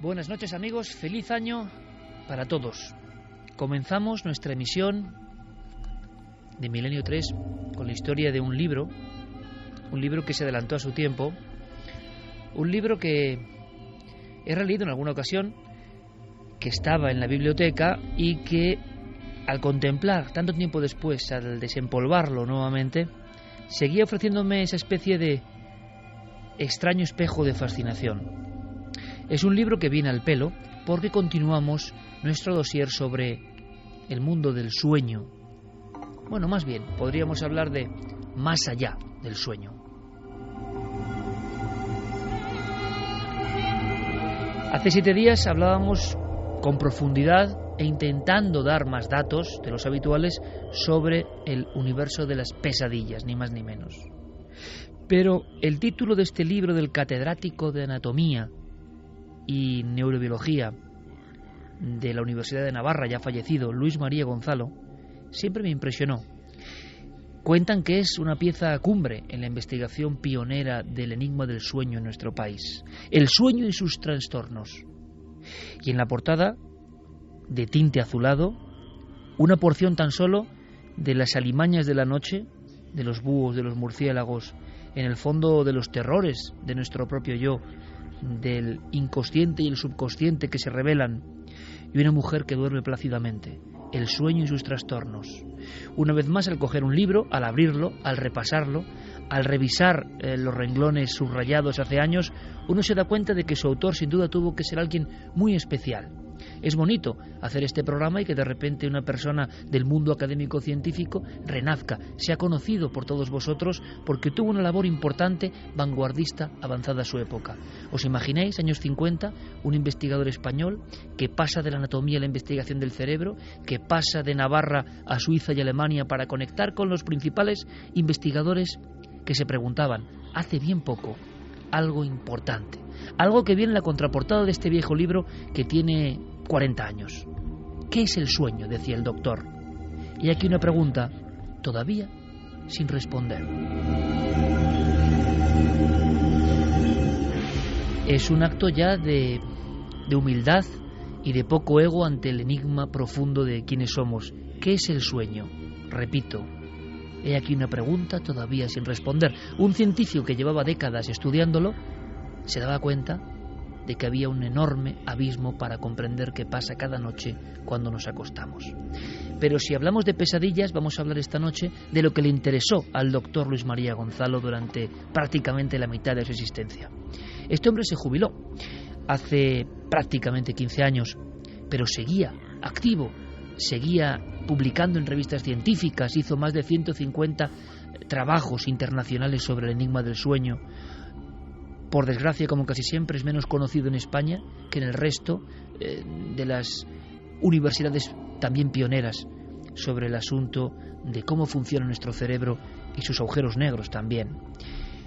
Buenas noches amigos, feliz año para todos. Comenzamos nuestra emisión de Milenio 3 con la historia de un libro que se adelantó a su tiempo, un libro que he releído en alguna ocasión, que estaba en la biblioteca y que al contemplar tanto tiempo después, al desempolvarlo nuevamente, seguía ofreciéndome esa especie de extraño espejo de fascinación. Es un libro que viene al pelo porque continuamos nuestro dossier sobre el mundo del sueño. Bueno, más bien, podríamos hablar de más allá del sueño. Hace 7 días hablábamos con profundidad e intentando dar más datos de los habituales sobre el universo de las pesadillas, ni más ni menos. Pero el título de este libro del catedrático de anatomía y neurobiología de la Universidad de Navarra, ya fallecido, Luis María Gonzalo, siempre me impresionó. Cuentan que es una pieza cumbre en la investigación pionera del enigma del sueño en nuestro país. El sueño y sus trastornos. Y en la portada, de tinte azulado, una porción tan solo de las alimañas de la noche, de los búhos, de los murciélagos, en el fondo de los terrores de nuestro propio yo, del inconsciente y el subconsciente que se revelan, y una mujer que duerme plácidamente. El sueño y sus trastornos. Una vez más, al coger un libro, al abrirlo, al repasarlo, al revisar los renglones subrayados hace años, uno se da cuenta de que su autor sin duda tuvo que ser alguien muy especial. Es bonito hacer este programa y que de repente una persona del mundo académico-científico renazca, sea conocido por todos vosotros porque tuvo una labor importante, vanguardista, avanzada a su época. ¿Os imagináis, años 50, un investigador español que pasa de la anatomía a la investigación del cerebro, que pasa de Navarra a Suiza y Alemania para conectar con los principales investigadores que se preguntaban, hace bien poco, algo importante? Algo que viene en la contraportada de este viejo libro que tiene 40 años. ¿Qué es el sueño?, decía el doctor. Y aquí una pregunta todavía sin responder. Es un acto ya de humildad y de poco ego ante el enigma profundo de quiénes somos. ¿Qué es el sueño? Repito, he aquí una pregunta todavía sin responder. Un científico que llevaba décadas estudiándolo se daba cuenta de que había un enorme abismo para comprender qué pasa cada noche cuando nos acostamos. Pero si hablamos de pesadillas, vamos a hablar esta noche de lo que le interesó al doctor Luis María Gonzalo durante prácticamente la mitad de su existencia. Este hombre se jubiló hace prácticamente 15 años, pero seguía activo, seguía publicando en revistas científicas, hizo más de 150 trabajos internacionales sobre el enigma del sueño. Por desgracia, como casi siempre, es menos conocido en España que en el resto de las universidades también pioneras sobre el asunto de cómo funciona nuestro cerebro y sus agujeros negros también.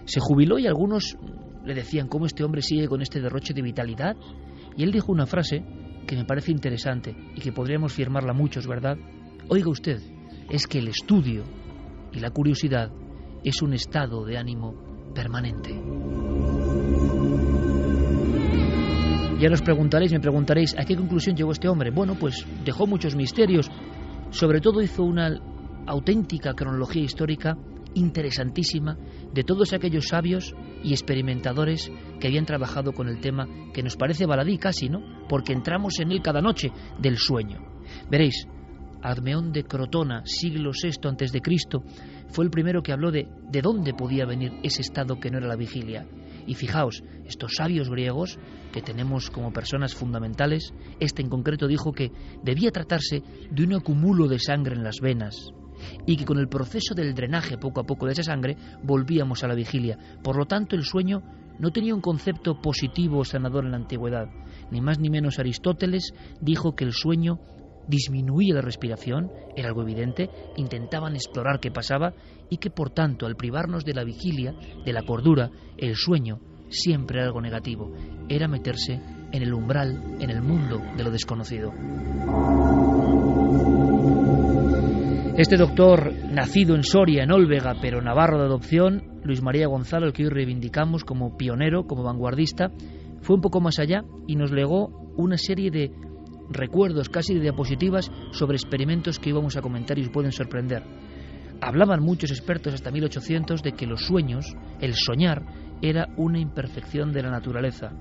Se jubiló y algunos le decían cómo este hombre sigue con este derroche de vitalidad, y él dijo una frase que me parece interesante y que podríamos firmarla muchos, ¿verdad? Oiga usted, es que el estudio y la curiosidad es un estado de ánimo permanente. Ya me preguntaréis, ¿a qué conclusión llegó este hombre? Bueno, pues dejó muchos misterios. Sobre todo hizo una auténtica cronología histórica interesantísima de todos aquellos sabios y experimentadores que habían trabajado con el tema que nos parece baladí casi, ¿no? Porque entramos en él cada noche, del sueño. Veréis, Admeón de Crotona, siglo VI a.C., fue el primero que habló de dónde podía venir ese estado que no era la vigilia. Y fijaos, estos sabios griegos que tenemos como personas fundamentales, este en concreto dijo que debía tratarse de un acumulo de sangre en las venas y que con el proceso del drenaje poco a poco de esa sangre volvíamos a la vigilia. Por lo tanto, el sueño no tenía un concepto positivo o sanador en la antigüedad. Ni más ni menos Aristóteles dijo que el sueño disminuía la respiración, era algo evidente, intentaban explorar qué pasaba y que por tanto al privarnos de la vigilia, de la cordura, el sueño siempre era algo negativo, era meterse en el umbral, en el mundo de lo desconocido. Este doctor, nacido en Soria, en Olvega, pero navarro de adopción, Luis María Gonzalo, el que hoy reivindicamos como pionero, como vanguardista, fue un poco más allá y nos legó una serie de recuerdos, casi de diapositivas, sobre experimentos que íbamos a comentar y os pueden sorprender. Hablaban muchos expertos hasta 1800 de que los sueños, el soñar, era una imperfección de la naturaleza.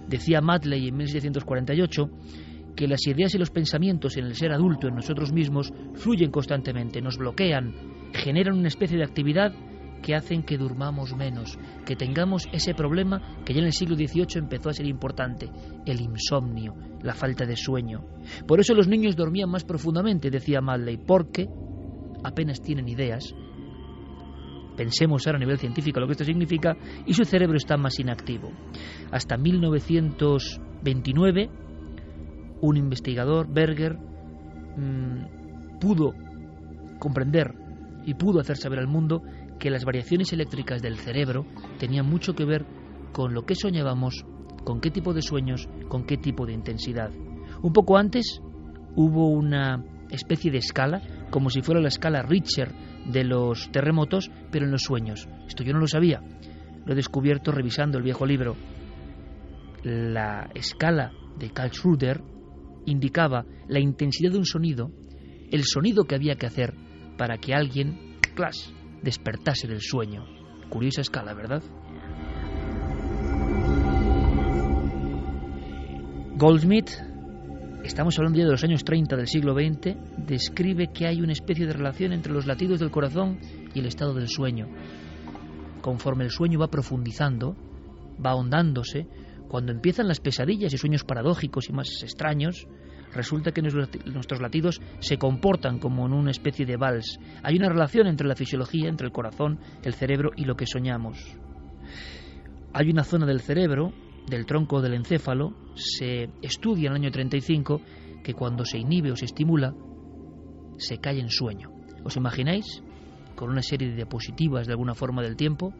Decía Matley en 1748 que las ideas y los pensamientos en el ser adulto, en nosotros mismos, fluyen constantemente, nos bloquean, generan una especie de actividad que hacen que durmamos menos, que tengamos ese problema que ya en el siglo XVIII empezó a ser importante, el insomnio, la falta de sueño. Por eso los niños dormían más profundamente, decía Matley, porque apenas tienen ideas. Pensemos ahora a nivel científico lo que esto significa, y su cerebro está más inactivo. Hasta 1929, un investigador, Berger, pudo comprender y pudo hacer saber al mundo que las variaciones eléctricas del cerebro tenían mucho que ver con lo que soñábamos, con qué tipo de sueños, con qué tipo de intensidad. Un poco antes hubo una especie de escala, como si fuera la escala Richter de los terremotos, pero en los sueños. Esto yo no lo sabía, lo he descubierto revisando el viejo libro. La escala de Karlsruhe indicaba la intensidad de un sonido, el sonido que había que hacer para que alguien, ¡clas!, despertase del sueño. Curiosa escala, ¿verdad? Goldsmith, estamos hablando ya de los años 30 del siglo XX, describe que hay una especie de relación entre los latidos del corazón y el estado del sueño. Conforme el sueño va profundizando, va ahondándose, cuando empiezan las pesadillas y sueños paradójicos y más extraños, resulta que nuestros latidos se comportan como en una especie de vals. Hay una relación entre la fisiología, entre el corazón, el cerebro y lo que soñamos. Hay una zona del cerebro, del tronco del encéfalo, se estudia en el año 35, que cuando se inhibe o se estimula, se cae en sueño. ¿Os imagináis? Con una serie de diapositivas de alguna forma del tiempo,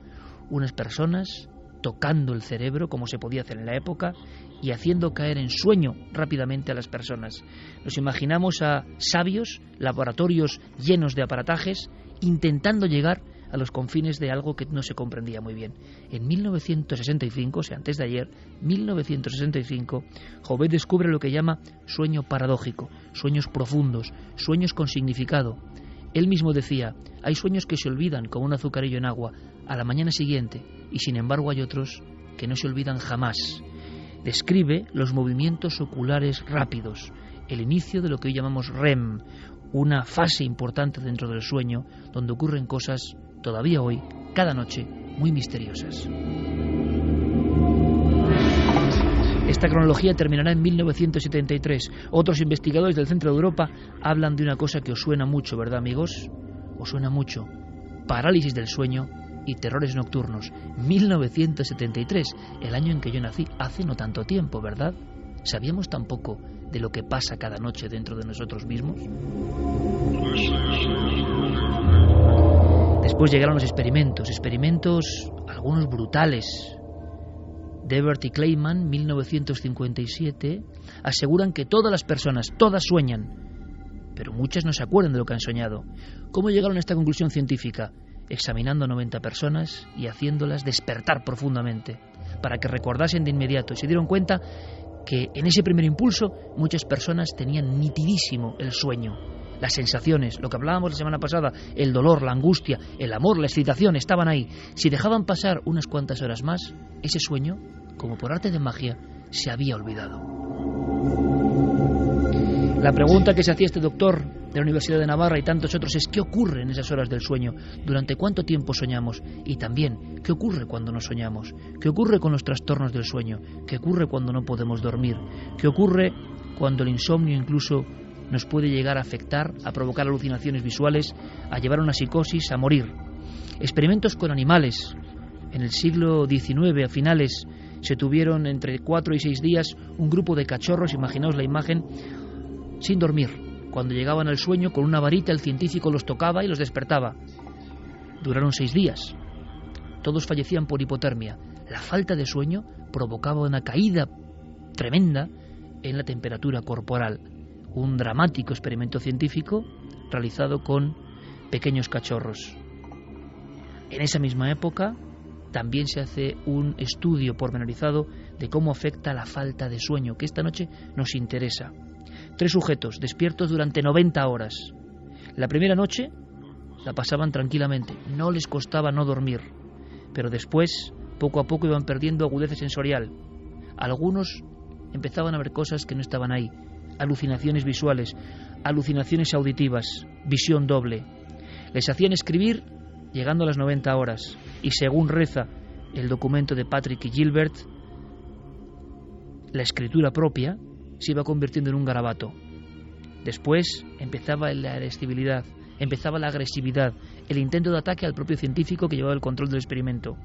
unas personas tocando el cerebro, como se podía hacer en la época, y haciendo caer en sueño rápidamente a las personas. Nos imaginamos a sabios, laboratorios llenos de aparatajes, intentando llegar a los confines de algo que no se comprendía muy bien. En 1965, o sea, antes de ayer, 1965, Jouvet descubre lo que llama sueño paradójico, sueños profundos, sueños con significado. Él mismo decía, hay sueños que se olvidan como un azucarillo en agua a la mañana siguiente, y sin embargo hay otros que no se olvidan jamás. Describe los movimientos oculares rápidos, el inicio de lo que hoy llamamos REM, una fase importante dentro del sueño, donde ocurren cosas todavía hoy, cada noche, muy misteriosas. Esta cronología terminará en 1973. Otros investigadores del centro de Europa hablan de una cosa que os suena mucho, ¿verdad, amigos? Os suena mucho. Parálisis del sueño y terrores nocturnos. 1973, el año en que yo nací, hace no tanto tiempo, ¿verdad? ¿Sabíamos tan poco de lo que pasa cada noche dentro de nosotros mismos? Después llegaron los experimentos, algunos brutales. Debert y Kleiman, 1957, aseguran que todas las personas, todas sueñan, pero muchas no se acuerdan de lo que han soñado. ¿Cómo llegaron a esta conclusión científica? Examinando a 90 personas y haciéndolas despertar profundamente, para que recordasen de inmediato, y se dieron cuenta que en ese primer impulso muchas personas tenían nitidísimo el sueño. Las sensaciones, lo que hablábamos la semana pasada, el dolor, la angustia, el amor, la excitación, estaban ahí. Si dejaban pasar unas cuantas horas más, ese sueño, como por arte de magia, se había olvidado. La pregunta que se hacía este doctor de la Universidad de Navarra y tantos otros es ¿qué ocurre en esas horas del sueño? ¿Durante cuánto tiempo soñamos? Y también, ¿qué ocurre cuando no soñamos? ¿Qué ocurre con los trastornos del sueño? ¿Qué ocurre cuando no podemos dormir? ¿Qué ocurre cuando el insomnio incluso nos puede llegar a afectar, a provocar alucinaciones visuales, a llevar a una psicosis, a morir? Experimentos con animales. En el siglo XIX, a finales, se tuvieron entre 4 y 6 días un grupo de cachorros, imaginaos la imagen, sin dormir. Cuando llegaban al sueño, con una varita el científico los tocaba y los despertaba. Duraron 6 días. Todos fallecían por hipotermia. La falta de sueño provocaba una caída tremenda en la temperatura corporal. Un dramático experimento científico realizado con pequeños cachorros. En esa misma época también se hace un estudio pormenorizado de cómo afecta la falta de sueño, que esta noche nos interesa. 3 sujetos despiertos durante 90 horas. La primera noche la pasaban tranquilamente, no les costaba no dormir, pero después, poco a poco, iban perdiendo agudeza sensorial. Algunos empezaban a ver cosas que no estaban ahí, alucinaciones visuales, alucinaciones auditivas, visión doble. Les hacían escribir llegando a las 90 horas, y según reza el documento de Patrick y Gilbert, la escritura propia se iba convirtiendo en un garabato. Después empezaba la irascibilidad, empezaba la agresividad, el intento de ataque al propio científico que llevaba el control del experimento.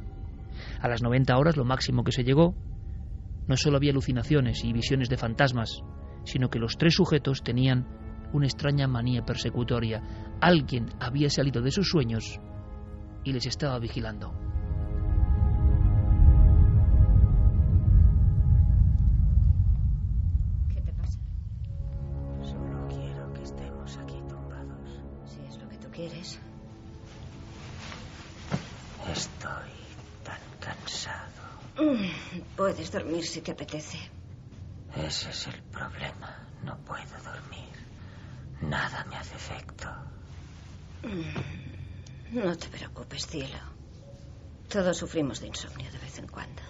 A las 90 horas, lo máximo que se llegó, no solo había alucinaciones y visiones de fantasmas, sino que los 3 sujetos tenían una extraña manía persecutoria. Alguien había salido de sus sueños y les estaba vigilando. ¿Qué te pasa? Solo quiero que estemos aquí tumbados. Si es lo que tú quieres. Estoy tan cansado. Puedes dormir si te apetece. Ese es el problema. No puedo dormir. Nada me hace efecto. No te preocupes, cielo. Todos sufrimos de insomnio de vez en cuando.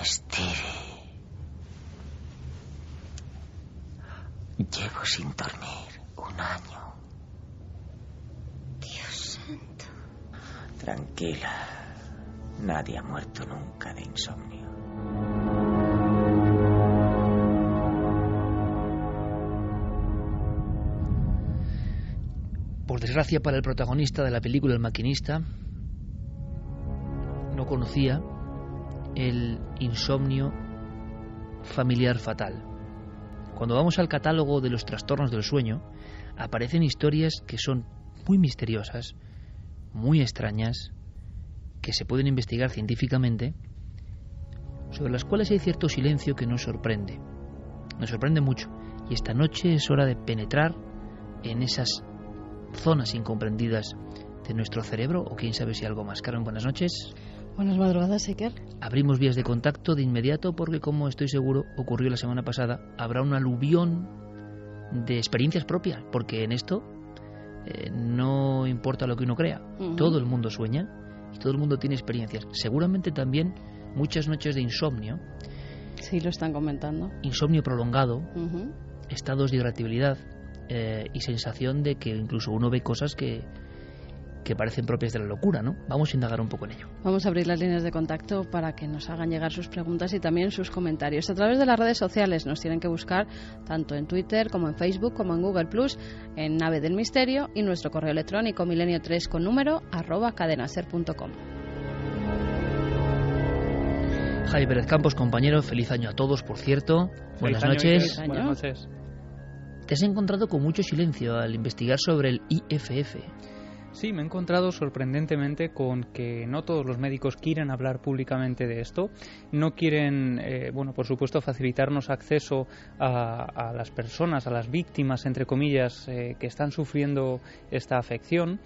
Stevie. Llevo sin dormir 1 año. Dios santo. Tranquila. Nadie ha muerto nunca de insomnio. Por desgracia para el protagonista de la película El maquinista, no conocía el insomnio familiar fatal. Cuando vamos al catálogo de los trastornos del sueño, aparecen historias que son muy misteriosas, muy extrañas, que se pueden investigar científicamente, sobre las cuales hay cierto silencio que nos sorprende mucho. Y esta noche es hora de penetrar en esas zonas incomprendidas de nuestro cerebro, o quién sabe si algo más. Carmen, buenas noches. Buenas madrugadas, Iker. Abrimos vías de contacto de inmediato porque, como estoy seguro ocurrió la semana pasada, habrá un aluvión de experiencias propias, porque en esto no importa lo que uno crea, todo el mundo sueña y todo el mundo tiene experiencias. Seguramente también muchas noches de insomnio. Sí, lo están comentando. Insomnio prolongado, estados de irritabilidad y sensación de que incluso uno ve cosas que parecen propias de la locura, ¿no? Vamos a indagar un poco en ello. Vamos a abrir las líneas de contacto para que nos hagan llegar sus preguntas y también sus comentarios. A través de las redes sociales nos tienen que buscar tanto en Twitter como en Facebook como en Google+, en Nave del Misterio, y nuestro correo electrónico milenio3 con número @cadenaser.com. Javi Pérez Campos, compañero, feliz año a todos, por cierto. Buenas noches. Buenas noches. Te has encontrado con mucho silencio al investigar sobre el IFF. Sí, me he encontrado sorprendentemente con que no todos los médicos quieren hablar públicamente de esto. No quieren, por supuesto, facilitarnos acceso a las personas, a las víctimas, entre comillas, que están sufriendo esta afección.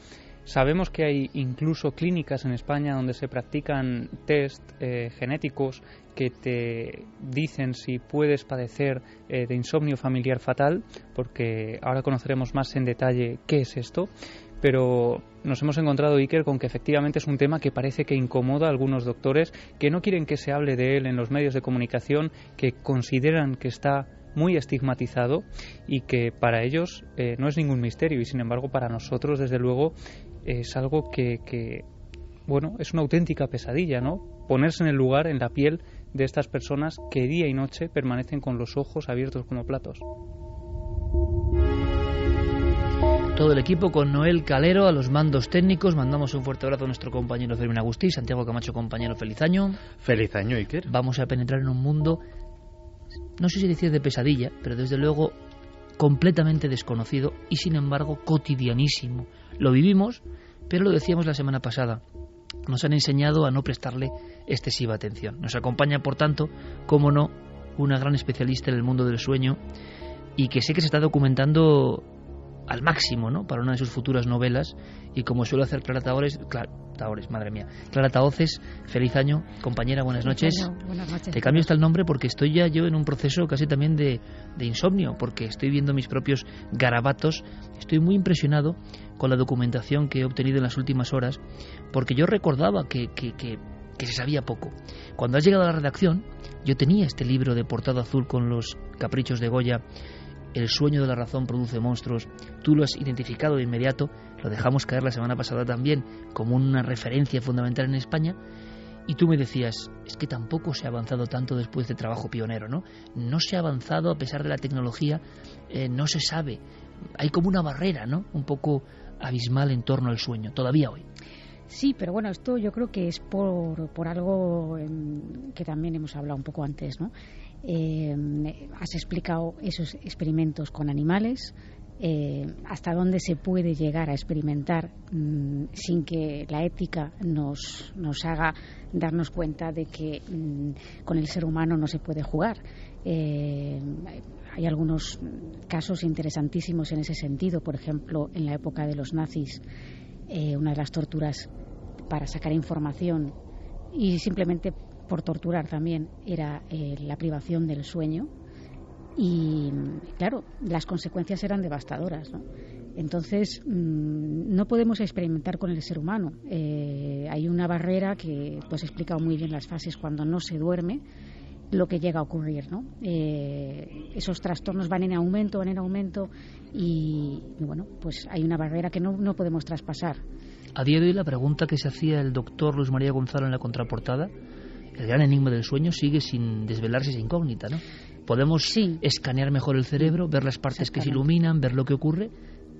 Sabemos que hay incluso clínicas en España donde se practican test genéticos que te dicen si puedes padecer de insomnio familiar fatal, porque ahora conoceremos más en detalle qué es esto. Pero nos hemos encontrado, Iker, con que efectivamente es un tema que parece que incomoda a algunos doctores, que no quieren que se hable de él en los medios de comunicación, que consideran que está muy estigmatizado y que para ellos no es ningún misterio, y sin embargo para nosotros, desde luego, es algo que es una auténtica pesadilla, ¿no? Ponerse en el lugar, en la piel de estas personas que día y noche permanecen con los ojos abiertos como platos. Todo el equipo con Noel Calero a los mandos técnicos. Mandamos un fuerte abrazo a nuestro compañero Fermín Agustí. Santiago Camacho, compañero, feliz año. Feliz año, Iker. Vamos a penetrar en un mundo, no sé si decir de pesadilla, pero desde luego completamente desconocido y sin embargo cotidianísimo. Lo vivimos, pero lo decíamos la semana pasada. Nos han enseñado a no prestarle excesiva atención. Nos acompaña, por tanto, como no, una gran especialista en el mundo del sueño y que sé que se está documentando al máximo, ¿no?, para una de sus futuras novelas, y como suele hacer Clara Tahoces, feliz año, compañera, buenas noches. Buenas noches. Te cambio hasta el nombre porque estoy ya yo en un proceso casi también de insomnio, porque estoy viendo mis propios garabatos. Estoy muy impresionado con la documentación que he obtenido en las últimas horas, porque yo recordaba que se sabía poco. Cuando has llegado a la redacción, yo tenía este libro de portada azul con los caprichos de Goya, El sueño de la razón produce monstruos. Tú lo has identificado de inmediato, lo dejamos caer la semana pasada también como una referencia fundamental en España, y tú me decías, es que tampoco se ha avanzado tanto después de trabajo pionero, ¿no? No se ha avanzado a pesar de la tecnología, no se sabe. Hay como una barrera, ¿no?, un poco abismal en torno al sueño, todavía hoy. Sí, pero bueno, esto yo creo que es por algo que también hemos hablado un poco antes, ¿no? Has explicado esos experimentos con animales, hasta dónde se puede llegar a experimentar sin que la ética nos haga darnos cuenta de que con el ser humano no se puede jugar. Hay algunos casos interesantísimos en ese sentido. Por ejemplo, en la época de los nazis, una de las torturas para sacar información y simplemente por torturar también era la privación del sueño, y claro, las consecuencias eran devastadoras, ¿no? Entonces no podemos experimentar con el ser humano. Hay una barrera que pues he explicado muy bien las fases cuando no se duerme, lo que llega a ocurrir, ¿no? Esos trastornos van en aumento y bueno, pues hay una barrera que no podemos traspasar. A día de hoy la pregunta que se hacía el doctor Luis María Gonzalo en la contraportada, el gran enigma del sueño, sigue sin desvelarse esa incógnita, ¿no? Podemos escanear mejor el cerebro, ver las partes que se iluminan, ver lo que ocurre,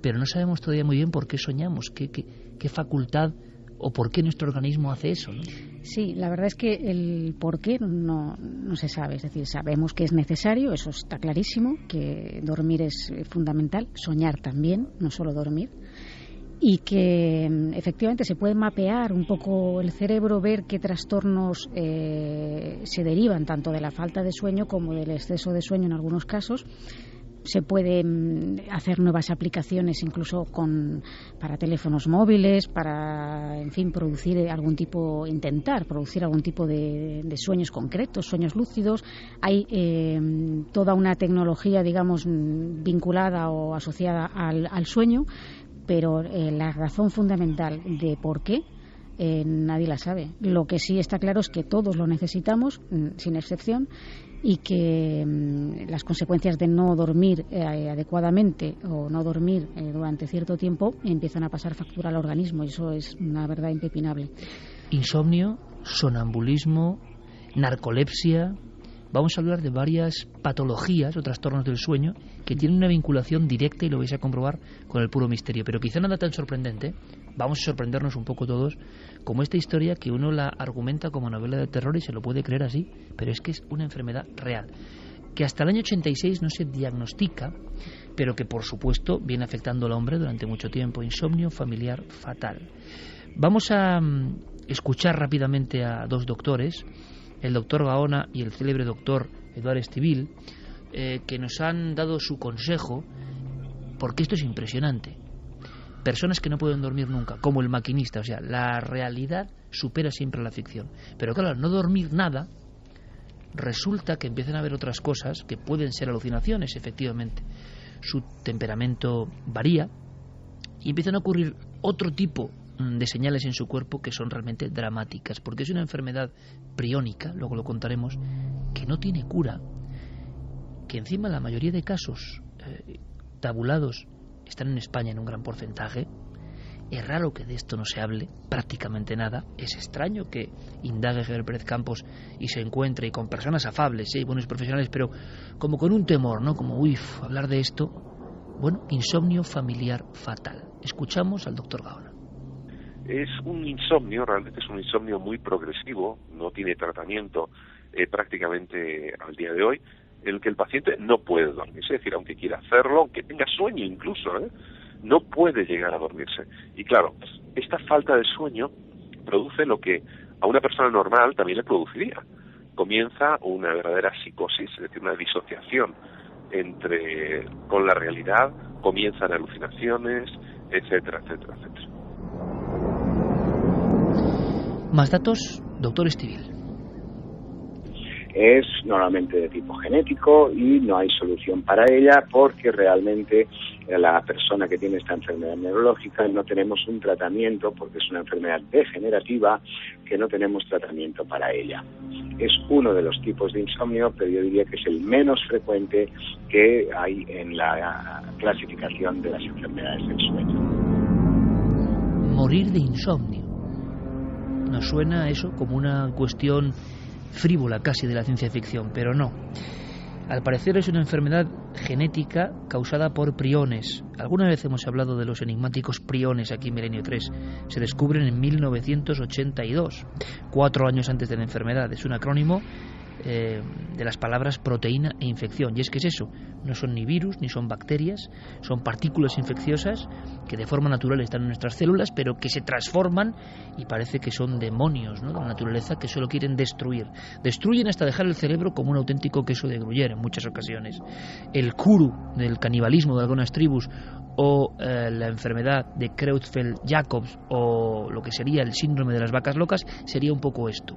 pero no sabemos todavía muy bien por qué soñamos, qué facultad o por qué nuestro organismo hace eso, ¿no? Sí, la verdad es que el por qué no se sabe. Es decir, sabemos que es necesario, eso está clarísimo, que dormir es fundamental, soñar también, no solo dormir, y que efectivamente se puede mapear un poco el cerebro, ver qué trastornos se derivan tanto de la falta de sueño como del exceso de sueño en algunos casos. Se pueden hacer nuevas aplicaciones incluso para teléfonos móviles, para, en fin, intentar producir algún tipo de sueños concretos, sueños lúcidos. Hay toda una tecnología, digamos, vinculada o asociada al sueño, pero la razón fundamental de por qué nadie la sabe. Lo que sí está claro es que todos lo necesitamos, sin excepción, y que las consecuencias de no dormir adecuadamente o no dormir durante cierto tiempo empiezan a pasar factura al organismo, y eso es una verdad impepinable. Insomnio, sonambulismo, narcolepsia. Vamos a hablar de varias patologías o trastornos del sueño que tienen una vinculación directa, y lo vais a comprobar, con el puro misterio. Pero quizá nada tan sorprendente, vamos a sorprendernos un poco todos, como esta historia que uno la argumenta como novela de terror y se lo puede creer así, pero es que es una enfermedad real, que hasta el año 86 no se diagnostica, pero que por supuesto viene afectando al hombre durante mucho tiempo. Insomnio familiar fatal. Vamos a escuchar rápidamente a dos doctores, el doctor Gaona y el célebre doctor Eduard Estivil, que nos han dado su consejo, porque esto es impresionante. Personas que no pueden dormir nunca, como El maquinista, o sea, la realidad supera siempre a la ficción. Pero claro, al no dormir nada, resulta que empiezan a haber otras cosas que pueden ser alucinaciones, efectivamente. Su temperamento varía y empiezan a ocurrir otro tipo de señales en su cuerpo que son realmente dramáticas, porque es una enfermedad priónica, luego lo contaremos, que no tiene cura, que encima la mayoría de casos tabulados están en España en un gran porcentaje. Es raro que de esto no se hable prácticamente nada. Es extraño que indague Javier Pérez Campos y se encuentre y con personas afables y buenos profesionales, pero como con un temor, ¿no? Como, hablar de esto. Bueno, insomnio familiar fatal. Escuchamos al doctor Gaona. Es un insomnio, realmente es un insomnio muy progresivo, no tiene tratamiento prácticamente al día de hoy, en el que el paciente no puede dormirse, es decir, aunque quiera hacerlo, aunque tenga sueño incluso, no puede llegar a dormirse. Y claro, esta falta de sueño produce lo que a una persona normal también le produciría. Comienza una verdadera psicosis, es decir, una disociación con la realidad, comienzan alucinaciones, etcétera, etcétera, etcétera. Más datos, doctor Estivil. Es normalmente de tipo genético y no hay solución para ella porque realmente la persona que tiene esta enfermedad neurológica no tenemos un tratamiento porque es una enfermedad degenerativa que no tenemos tratamiento para ella. Es uno de los tipos de insomnio, pero yo diría que es el menos frecuente que hay en la clasificación de las enfermedades del sueño. Morir de insomnio. Nos suena eso como una cuestión frívola casi de la ciencia ficción, pero no. Al parecer es una enfermedad genética causada por priones. Alguna vez hemos hablado de los enigmáticos priones aquí en Milenio 3. Se descubren en 1982, 4 años antes de la enfermedad. Es un acrónimo de las palabras proteína e infección. Y es que es eso, no son ni virus ni son bacterias, son partículas infecciosas que de forma natural están en nuestras células, pero que se transforman y parece que son demonios, ¿no?, de la naturaleza que solo quieren destruir. Destruyen hasta dejar el cerebro como un auténtico queso de Gruyère en muchas ocasiones. El kuru del canibalismo de algunas tribus o la enfermedad de Creutzfeldt-Jacobs o lo que sería el síndrome de las vacas locas sería un poco esto.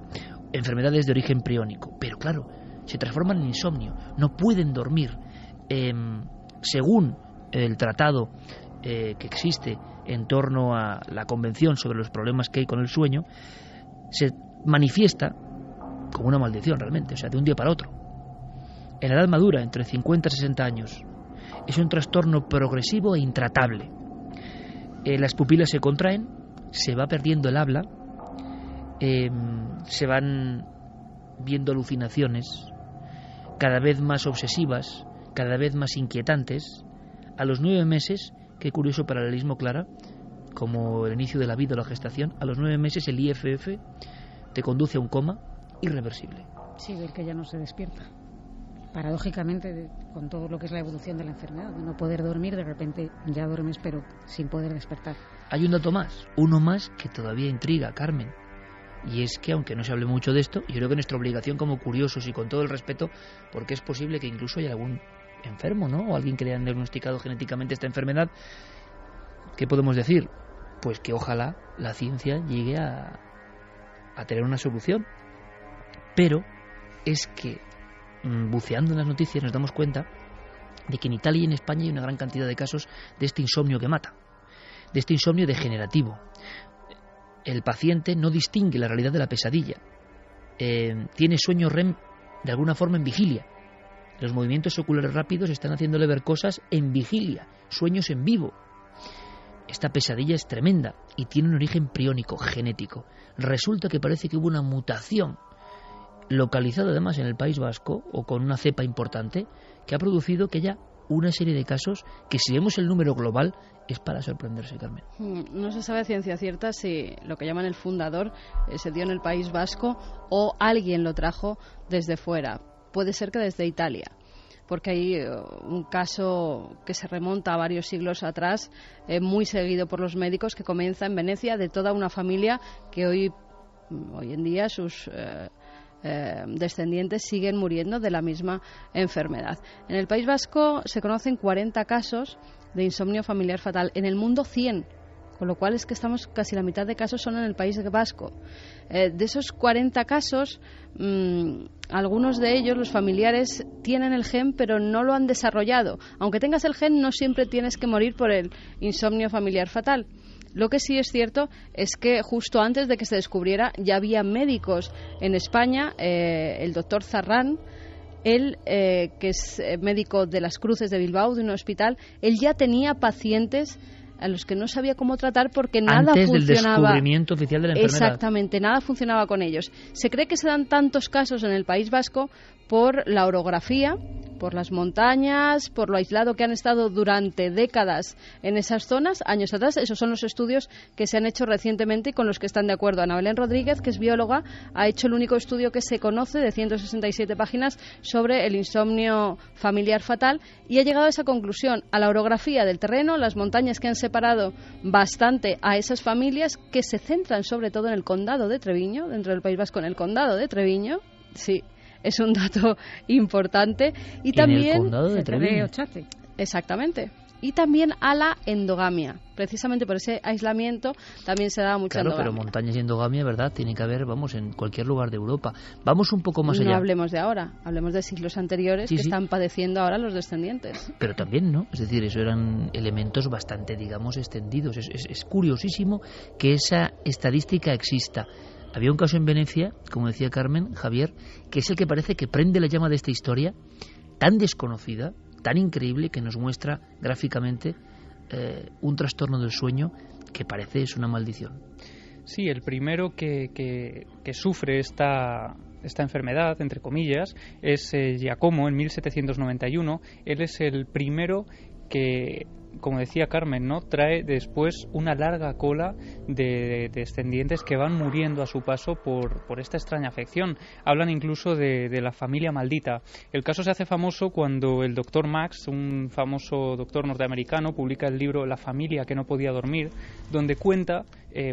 Enfermedades de origen priónico, pero claro, se transforman en insomnio, no pueden dormir. Según el tratado que existe en torno a la Convención sobre los problemas que hay con el sueño, se manifiesta como una maldición realmente, o sea, de un día para otro. En la edad madura, entre 50 y 60 años, es un trastorno progresivo e intratable. Las pupilas se contraen, se va perdiendo el habla, se van viendo alucinaciones cada vez más obsesivas, cada vez más inquietantes. A los 9 meses, qué curioso paralelismo, Clara, como el inicio de la vida o la gestación, a los 9 meses el IFF te conduce a un coma irreversible. Sí, del que ya no se despierta. Paradójicamente, con todo lo que es la evolución de la enfermedad, de no poder dormir, de repente ya duermes pero sin poder despertar. Hay un dato más, uno más que todavía intriga, Carmen. Y es que, aunque no se hable mucho de esto, yo creo que nuestra obligación como curiosos y con todo el respeto, porque es posible que incluso haya algún enfermo, ¿no?, o alguien que le hayan diagnosticado genéticamente esta enfermedad, ¿qué podemos decir? Pues que ojalá la ciencia llegue a tener una solución. Pero es que, buceando en las noticias, nos damos cuenta de que en Italia y en España hay una gran cantidad de casos de este insomnio que mata, de este insomnio degenerativo. El paciente no distingue la realidad de la pesadilla. Tiene sueño REM de alguna forma en vigilia. Los movimientos oculares rápidos están haciéndole ver cosas en vigilia, sueños en vivo. Esta pesadilla es tremenda y tiene un origen priónico, genético. Resulta que parece que hubo una mutación localizada además en el País Vasco o con una cepa importante que ha producido que haya una serie de casos que, si vemos el número global, es para sorprenderse, Carmen. No se sabe a ciencia cierta si lo que llaman el fundador se dio en el País Vasco o alguien lo trajo desde fuera. Puede ser que desde Italia, porque hay un caso que se remonta a varios siglos atrás, muy seguido por los médicos, que comienza en Venecia, de toda una familia que hoy en día sus descendientes siguen muriendo de la misma enfermedad. En el País Vasco se conocen 40 casos de insomnio familiar fatal, en el mundo 100, con lo cual es que estamos casi la mitad de casos son en el País Vasco. De esos 40 casos, algunos de ellos, los familiares, tienen el gen pero no lo han desarrollado. Aunque tengas el gen, no siempre tienes que morir por el insomnio familiar fatal. Lo que sí es cierto es que justo antes de que se descubriera ya había médicos en España, el doctor Zarrán, él, que es médico de las Cruces de Bilbao, de un hospital, él ya tenía pacientes a los que no sabía cómo tratar porque nada antes funcionaba. Del descubrimiento oficial de la enfermedad. Exactamente, nada funcionaba con ellos. Se cree que se dan tantos casos en el País Vasco por la orografía, por las montañas, por lo aislado que han estado durante décadas en esas zonas, años atrás. Esos son los estudios que se han hecho recientemente y con los que están de acuerdo. Ana Belén Rodríguez, que es bióloga, ha hecho el único estudio que se conoce de 167 páginas sobre el insomnio familiar fatal y ha llegado a esa conclusión, a la orografía del terreno, las montañas que han separado bastante a esas familias, que se centran sobre todo en el condado de Treviño, dentro del País Vasco, en el condado de Treviño, sí. es un dato importante. Y también en el condado de Treviño. Exactamente. Y también a la endogamia. Precisamente por ese aislamiento también se da mucha endogamia. Claro, pero montañas y endogamia, ¿verdad? Tiene que haber, vamos, en cualquier lugar de Europa. Vamos un poco más allá. No hablemos de ahora, hablemos de siglos anteriores que están padeciendo ahora los descendientes. Pero también, ¿no? Es decir, eso eran elementos bastante, digamos, extendidos. Es curiosísimo que esa estadística exista. Había un caso en Venecia, como decía Carmen, Javier, que es el que parece que prende la llama de esta historia tan desconocida, tan increíble, que nos muestra gráficamente un trastorno del sueño que parece es una maldición. Sí, el primero que sufre esta enfermedad, entre comillas, es Giacomo en 1791. Él es el primero que, como decía Carmen, ¿no?, trae después una larga cola de descendientes que van muriendo a su paso por esta extraña afección. Hablan incluso de la familia maldita. El caso se hace famoso cuando el doctor Max, un famoso doctor norteamericano, publica el libro La familia que no podía dormir, donde cuenta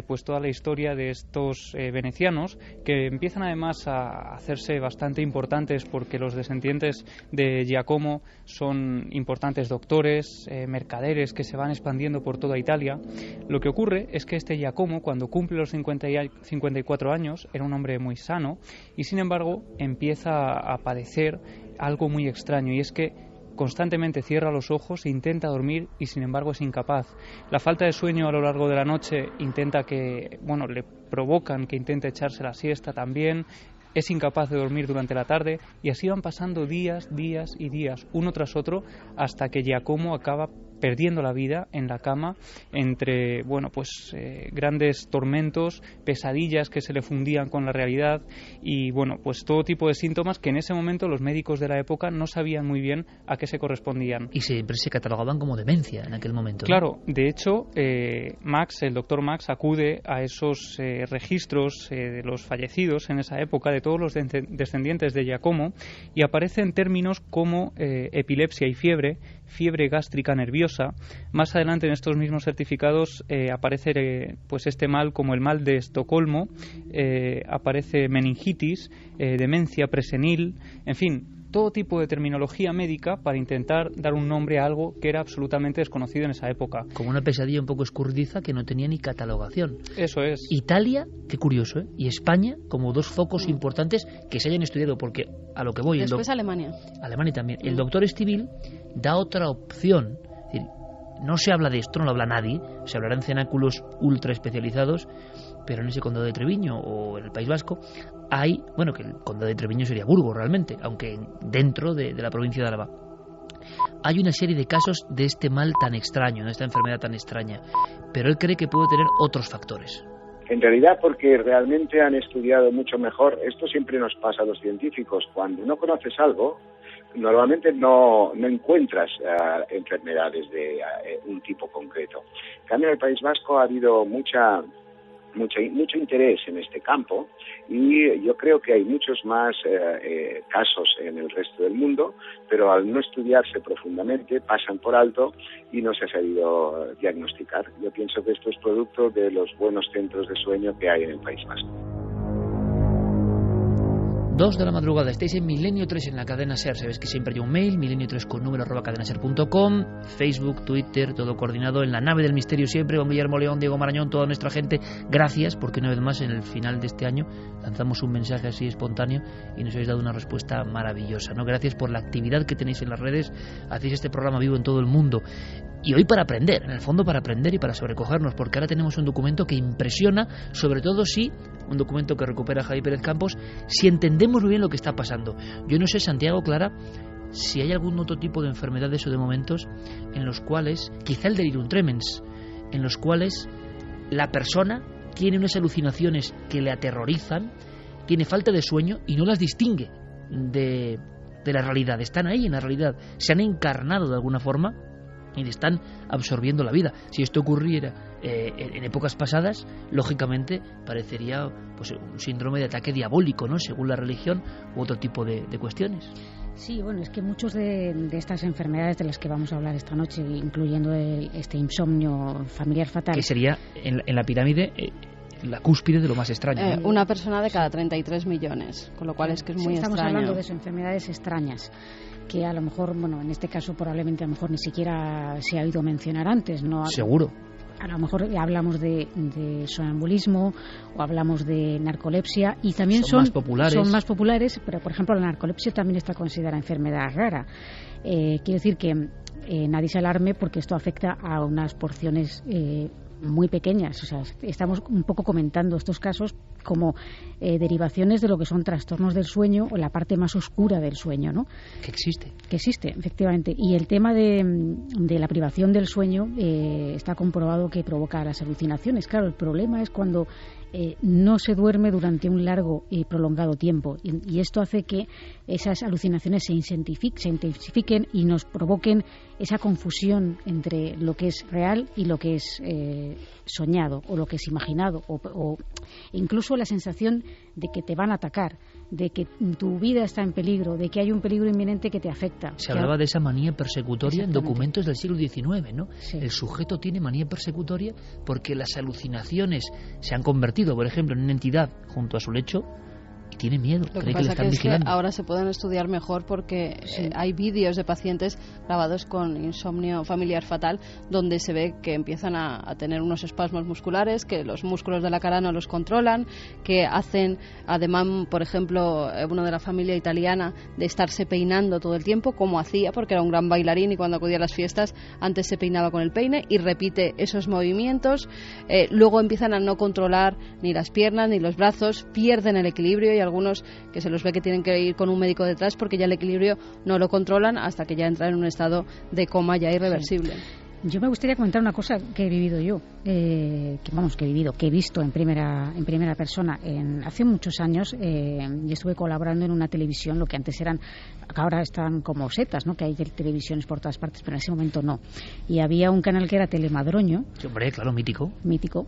pues toda la historia de estos venecianos, que empiezan además a hacerse bastante importantes porque los descendientes de Giacomo son importantes doctores, mercaderes que se van expandiendo por toda Italia. Lo que ocurre es que este Giacomo, cuando cumple los 54 años, era un hombre muy sano y sin embargo empieza a padecer algo muy extraño, y es que constantemente cierra los ojos, intenta dormir y sin embargo es incapaz. La falta de sueño a lo largo de la noche le provocan que intente echarse la siesta también. Es incapaz de dormir durante la tarde y así van pasando días, uno tras otro, hasta que Giacomo acaba perdiendo la vida en la cama entre grandes tormentos, pesadillas que se le fundían con la realidad y todo tipo de síntomas que en ese momento los médicos de la época no sabían muy bien a qué se correspondían. Y siempre se catalogaban como demencia en aquel momento, ¿no? Claro, de hecho, el doctor Max acude a esos registros de los fallecidos en esa época, de todos los descendientes de Giacomo, y aparecen términos como epilepsia y fiebre gástrica nerviosa. Más adelante en estos mismos certificados aparece este mal como el mal de Estocolmo, aparece meningitis, demencia presenil, en fin, todo tipo de terminología médica para intentar dar un nombre a algo que era absolutamente desconocido en esa época. Como una pesadilla un poco escurridiza que no tenía ni catalogación. Eso es. Italia, qué curioso, ¿eh? Y España como dos focos importantes que se hayan estudiado, porque a lo que voy... Después Alemania. Alemania también. El doctor Estivil da otra opción. Es decir, no se habla de esto, no lo habla nadie, se hablará en cenáculos ultra especializados, pero en ese condado de Treviño o en el País Vasco hay, que el condado de Treviño sería Burgos realmente, aunque dentro de la provincia de Álava, hay una serie de casos de este mal tan extraño, de esta enfermedad tan extraña, pero él cree que puede tener otros factores. En realidad, porque realmente han estudiado mucho mejor. Esto siempre nos pasa a los científicos. Cuando no conoces algo, normalmente no encuentras enfermedades de un tipo concreto. En cambio, en el País Vasco ha habido mucho interés en este campo y yo creo que hay muchos más casos en el resto del mundo, pero al no estudiarse profundamente pasan por alto y no se ha sabido diagnosticar. Yo pienso que esto es producto de los buenos centros de sueño que hay en el País Vasco. 2 de la madrugada, estáis en Milenio 3 en la cadena SER. Sabéis que siempre hay un mail, milenio3con@cadenaser.com, Facebook, Twitter, todo coordinado en la nave del misterio siempre, con Guillermo León, Diego Marañón, toda nuestra gente. Gracias, porque una vez más en el final de este año lanzamos un mensaje así espontáneo y nos habéis dado una respuesta maravillosa, ¿no? Gracias por la actividad que tenéis en las redes, hacéis este programa vivo en todo el mundo. Y hoy para aprender, en el fondo para aprender y para sobrecogernos, porque ahora tenemos un documento que impresiona, sobre todo si, un documento que recupera Javi Pérez Campos, si entendemos muy bien lo que está pasando. Yo no sé, Santiago, Clara, si hay algún otro tipo de enfermedades o de momentos en los cuales, quizá el delirium tremens, en los cuales la persona tiene unas alucinaciones que le aterrorizan, tiene falta de sueño y no las distingue de la realidad. Están ahí en la realidad, se han encarnado de alguna forma y le están absorbiendo la vida. Si esto ocurriera en épocas pasadas, lógicamente parecería un síndrome de ataque diabólico, ¿no?, según la religión, u otro tipo de cuestiones. Sí, es que muchos de estas enfermedades de las que vamos a hablar esta noche, incluyendo este insomnio familiar fatal, que sería en la pirámide la cúspide de lo más extraño, ¿no? Una persona de cada 33 millones, con lo cual es que es muy estamos extraño. Hablando de eso, enfermedades extrañas, que a lo mejor, bueno, en este caso probablemente a lo mejor ni siquiera se ha oído mencionar antes, ¿no? Seguro. A lo mejor hablamos de sonambulismo o hablamos de narcolepsia y también son más populares, pero por ejemplo la narcolepsia también está considerada enfermedad rara. Quiero decir que nadie se alarme porque esto afecta a unas porciones muy pequeñas. O sea, estamos un poco comentando estos casos como derivaciones de lo que son trastornos del sueño o la parte más oscura del sueño, ¿no? Que existe. Que existe, efectivamente. Y el tema de la privación del sueño está comprobado que provoca las alucinaciones. Claro, el problema es cuando no se duerme durante un largo y prolongado tiempo. Y esto hace que esas alucinaciones se intensifiquen y nos provoquen esa confusión entre lo que es real y lo que es soñado o lo que es imaginado o incluso la sensación de que te van a atacar, de que tu vida está en peligro, de que hay un peligro inminente que te afecta. Se hablaba de esa manía persecutoria en documentos del siglo XIX, ¿no? Sí. El sujeto tiene manía persecutoria porque las alucinaciones se han convertido, por ejemplo, en una entidad junto a su lecho y tiene miedo, cree que le están vigilando. Que ahora se pueden estudiar mejor porque hay vídeos de pacientes grabados con insomnio familiar fatal donde se ve que empiezan a tener unos espasmos musculares, que los músculos de la cara no los controlan, que hacen ademán, por ejemplo, uno de la familia italiana, de estarse peinando todo el tiempo, como hacía, porque era un gran bailarín y cuando acudía a las fiestas antes se peinaba con el peine y repite esos movimientos. Luego empiezan a no controlar ni las piernas ni los brazos, pierden el equilibrio y algunos que se los ve que tienen que ir con un médico detrás porque ya el equilibrio no lo controlan hasta que ya entran en un estado de coma ya irreversible. Sí. Yo me gustaría comentar una cosa que he vivido yo, que he visto en primera persona. Hace muchos años yo estuve colaborando en una televisión, lo que antes eran, ahora están como setas, ¿no? Que hay televisiones por todas partes, pero en ese momento no. Y había un canal que era Telemadroño. Sí, hombre, claro, mítico.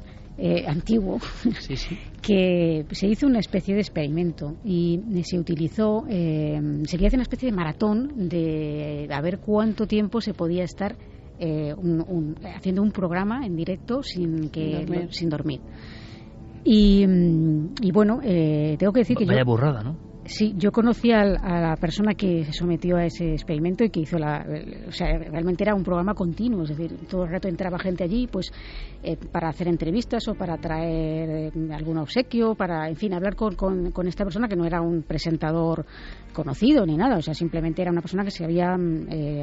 Antiguo, sí. Que se hizo una especie de experimento y se utilizó, se quería hacer una especie de maratón de a ver cuánto tiempo se podía estar haciendo un programa en directo sin dormir. Y bueno, tengo que decir que vaya burrada, ¿no? Sí, yo conocí a la persona que se sometió a ese experimento y que hizo o sea, realmente era un programa continuo, es decir, todo el rato entraba gente allí, pues para hacer entrevistas o para traer algún obsequio, para, en fin, hablar con esta persona que no era un presentador conocido ni nada, o sea, simplemente era una persona que se había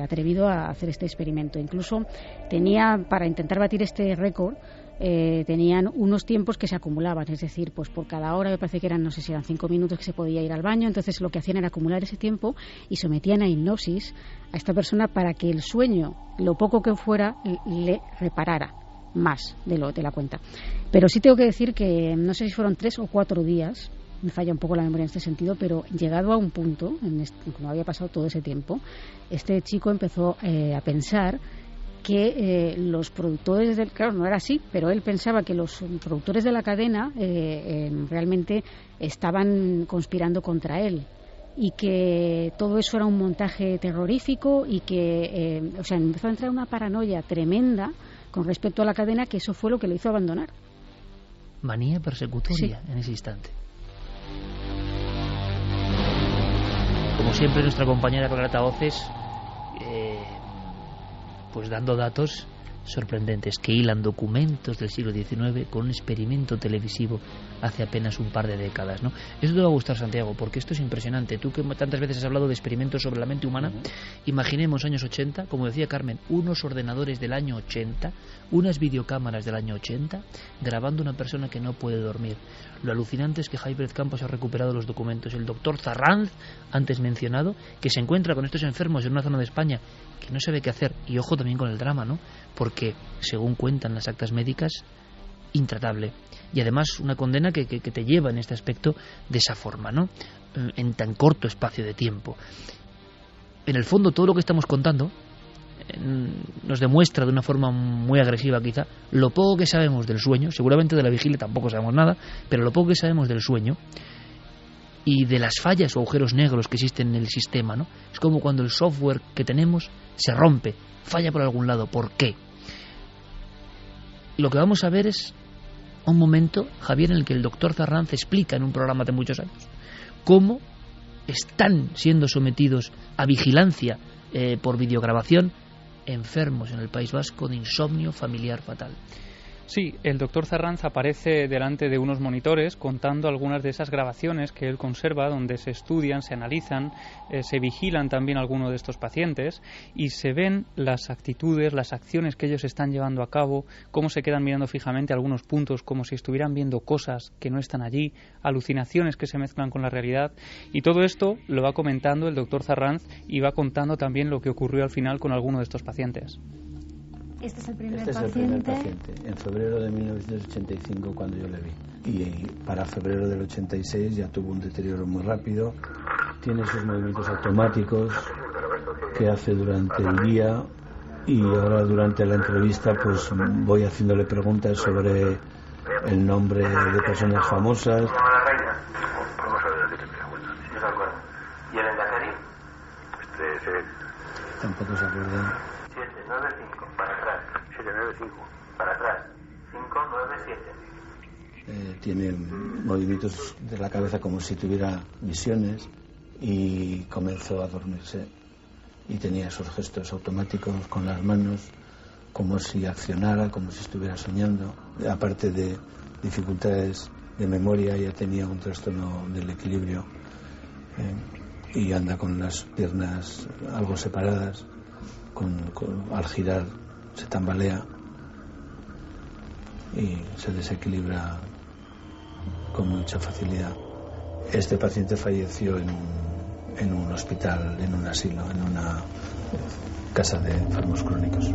atrevido a hacer este experimento. Incluso tenía, para intentar batir este récord, tenían unos tiempos que se acumulaban, es decir, pues por cada hora me parece que eran, no sé si eran 5 minutos que se podía ir al baño, entonces lo que hacían era acumular ese tiempo y sometían a hipnosis a esta persona para que el sueño, lo poco que fuera, le reparara más de la cuenta. Pero sí tengo que decir que no sé si fueron 3 o 4 días, me falla un poco la memoria en este sentido, pero llegado a un punto, como había pasado todo ese tiempo, este chico empezó a pensar que los productores claro, no era así, pero él pensaba que los productores de la cadena realmente estaban conspirando contra él y que todo eso era un montaje terrorífico y que, o sea, empezó a entrar una paranoia tremenda con respecto a la cadena, que eso fue lo que le hizo abandonar. Manía persecutoria, sí. En ese instante. Como siempre, nuestra compañera Clara Voces, pues dando datos sorprendentes que hilan documentos del siglo XIX con un experimento televisivo hace apenas un par de décadas, ¿no? Eso te va a gustar, Santiago, porque esto es impresionante. Tú que tantas veces has hablado de experimentos sobre la mente humana, imaginemos años 80, como decía Carmen, unos ordenadores del año 80, unas videocámaras del año 80, grabando a una persona que no puede dormir. Lo alucinante es que Jaime Pérez Campos ha recuperado los documentos. El doctor Zarranz, antes mencionado, que se encuentra con estos enfermos en una zona de España que no sabe qué hacer, y ojo también con el drama, ¿no? Porque, según cuentan las actas médicas, intratable. Y además una condena que te lleva en este aspecto de esa forma, ¿no? En tan corto espacio de tiempo. En el fondo, todo lo que estamos contando nos demuestra de una forma muy agresiva quizá lo poco que sabemos del sueño. Seguramente de la vigilia tampoco sabemos nada, pero lo poco que sabemos del sueño y de las fallas o agujeros negros que existen en el sistema, ¿no? Es como cuando el software que tenemos se rompe, falla por algún lado. ¿Por qué? Lo que vamos a ver es un momento, Javier, en el que el doctor Zarranz explica en un programa de muchos años cómo están siendo sometidos a vigilancia por videograbación enfermos en el País Vasco de insomnio familiar fatal. Sí, el doctor Zarranz aparece delante de unos monitores contando algunas de esas grabaciones que él conserva, donde se estudian, se analizan, se vigilan también algunos de estos pacientes y se ven las actitudes, las acciones que ellos están llevando a cabo, cómo se quedan mirando fijamente algunos puntos como si estuvieran viendo cosas que no están allí, alucinaciones que se mezclan con la realidad, y todo esto lo va comentando el doctor Zarranz y va contando también lo que ocurrió al final con alguno de estos pacientes. Este es el primer paciente, en febrero de 1985 cuando yo le vi. Y para febrero del 86 ya tuvo un deterioro muy rápido. Tiene sus movimientos automáticos que hace durante el día, y ahora durante la entrevista pues voy haciéndole preguntas sobre el nombre de personas famosas. ¿Y el endacari? Tampoco se acuerda. 795, para atrás. 795, para atrás. 597. Tiene movimientos de la cabeza como si tuviera visiones, y comenzó a dormirse y tenía esos gestos automáticos con las manos como si accionara, como si estuviera soñando. Aparte de dificultades de memoria, ya tenía un trastorno del equilibrio y anda con las piernas algo separadas, al girar se tambalea y se desequilibra con mucha facilidad. Este paciente falleció en un hospital, en un asilo, en una casa de enfermos crónicos.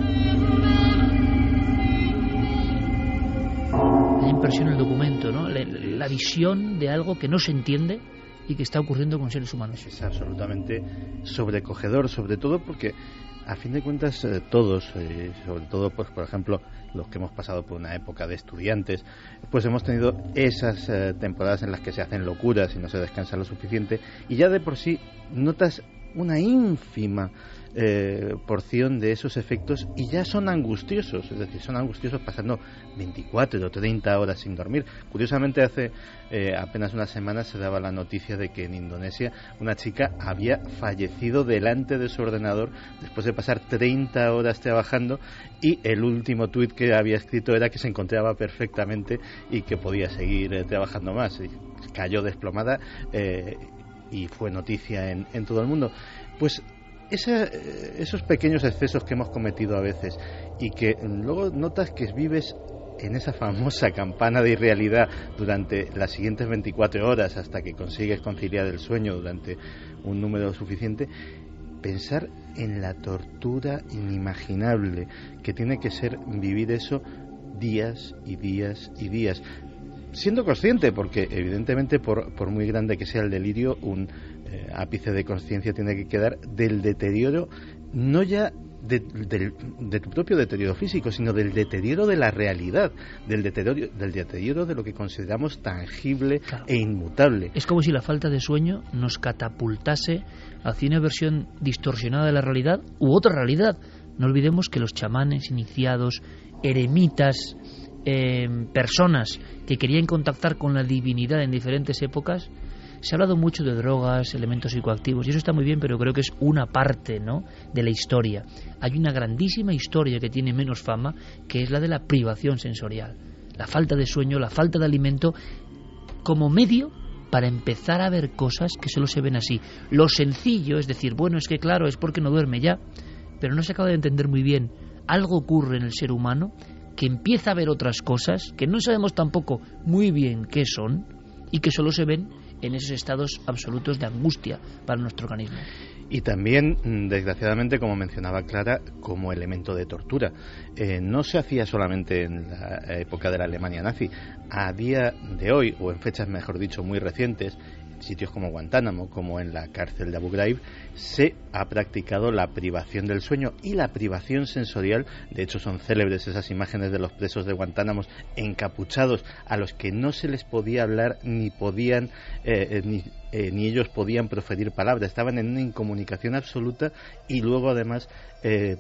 Me impresiona el documento, ¿no? La visión de algo que no se entiende y que está ocurriendo con seres humanos. Es absolutamente sobrecogedor, sobre todo porque a fin de cuentas todos, sobre todo pues por ejemplo los que hemos pasado por una época de estudiantes, pues hemos tenido esas temporadas en las que se hacen locuras y no se descansa lo suficiente, y ya de por sí notas una ínfima porción de esos efectos y ya son angustiosos, es decir, son angustiosos pasando 24 o 30 horas sin dormir. Curiosamente, hace apenas unas semanas se daba la noticia de que en Indonesia una chica había fallecido delante de su ordenador después de pasar 30 horas trabajando, y el último tuit que había escrito era que se encontraba perfectamente y que podía seguir trabajando más. Y cayó desplomada y fue noticia en todo el mundo. Pues esos pequeños excesos que hemos cometido a veces y que luego notas que vives en esa famosa campana de irrealidad durante las siguientes 24 horas hasta que consigues conciliar el sueño durante un número suficiente, pensar en la tortura inimaginable que tiene que ser vivir eso días y días y días, siendo consciente, porque evidentemente por muy grande que sea el delirio, un ápice de conciencia tiene que quedar del deterioro, no ya de tu propio deterioro físico, sino del deterioro de la realidad, del deterioro de lo que consideramos tangible, claro, e inmutable. Es como si la falta de sueño nos catapultase hacia una versión distorsionada de la realidad u otra realidad. No olvidemos que los chamanes, iniciados, eremitas, personas que querían contactar con la divinidad en diferentes épocas, se ha hablado mucho de drogas, elementos psicoactivos, y eso está muy bien, pero creo que es una parte, ¿no?, de la historia. Hay una grandísima historia que tiene menos fama, que es la de la privación sensorial. La falta de sueño, la falta de alimento, como medio para empezar a ver cosas que solo se ven así. Lo sencillo es decir, bueno, es que claro, es porque no duerme ya, pero no se acaba de entender muy bien. Algo ocurre en el ser humano que empieza a ver otras cosas que no sabemos tampoco muy bien qué son y que solo se ven en esos estados absolutos de angustia para nuestro organismo. Y también, desgraciadamente, como mencionaba Clara, como elemento de tortura. No se hacía solamente en la época de la Alemania nazi. A día de hoy, o en fechas, mejor dicho, muy recientes, sitios como Guantánamo, como en la cárcel de Abu Ghraib, se ha practicado la privación del sueño y la privación sensorial. De hecho, son célebres esas imágenes de los presos de Guantánamo encapuchados, a los que no se les podía hablar ni podían ni ni ellos podían proferir palabra, estaban en una incomunicación absoluta y luego además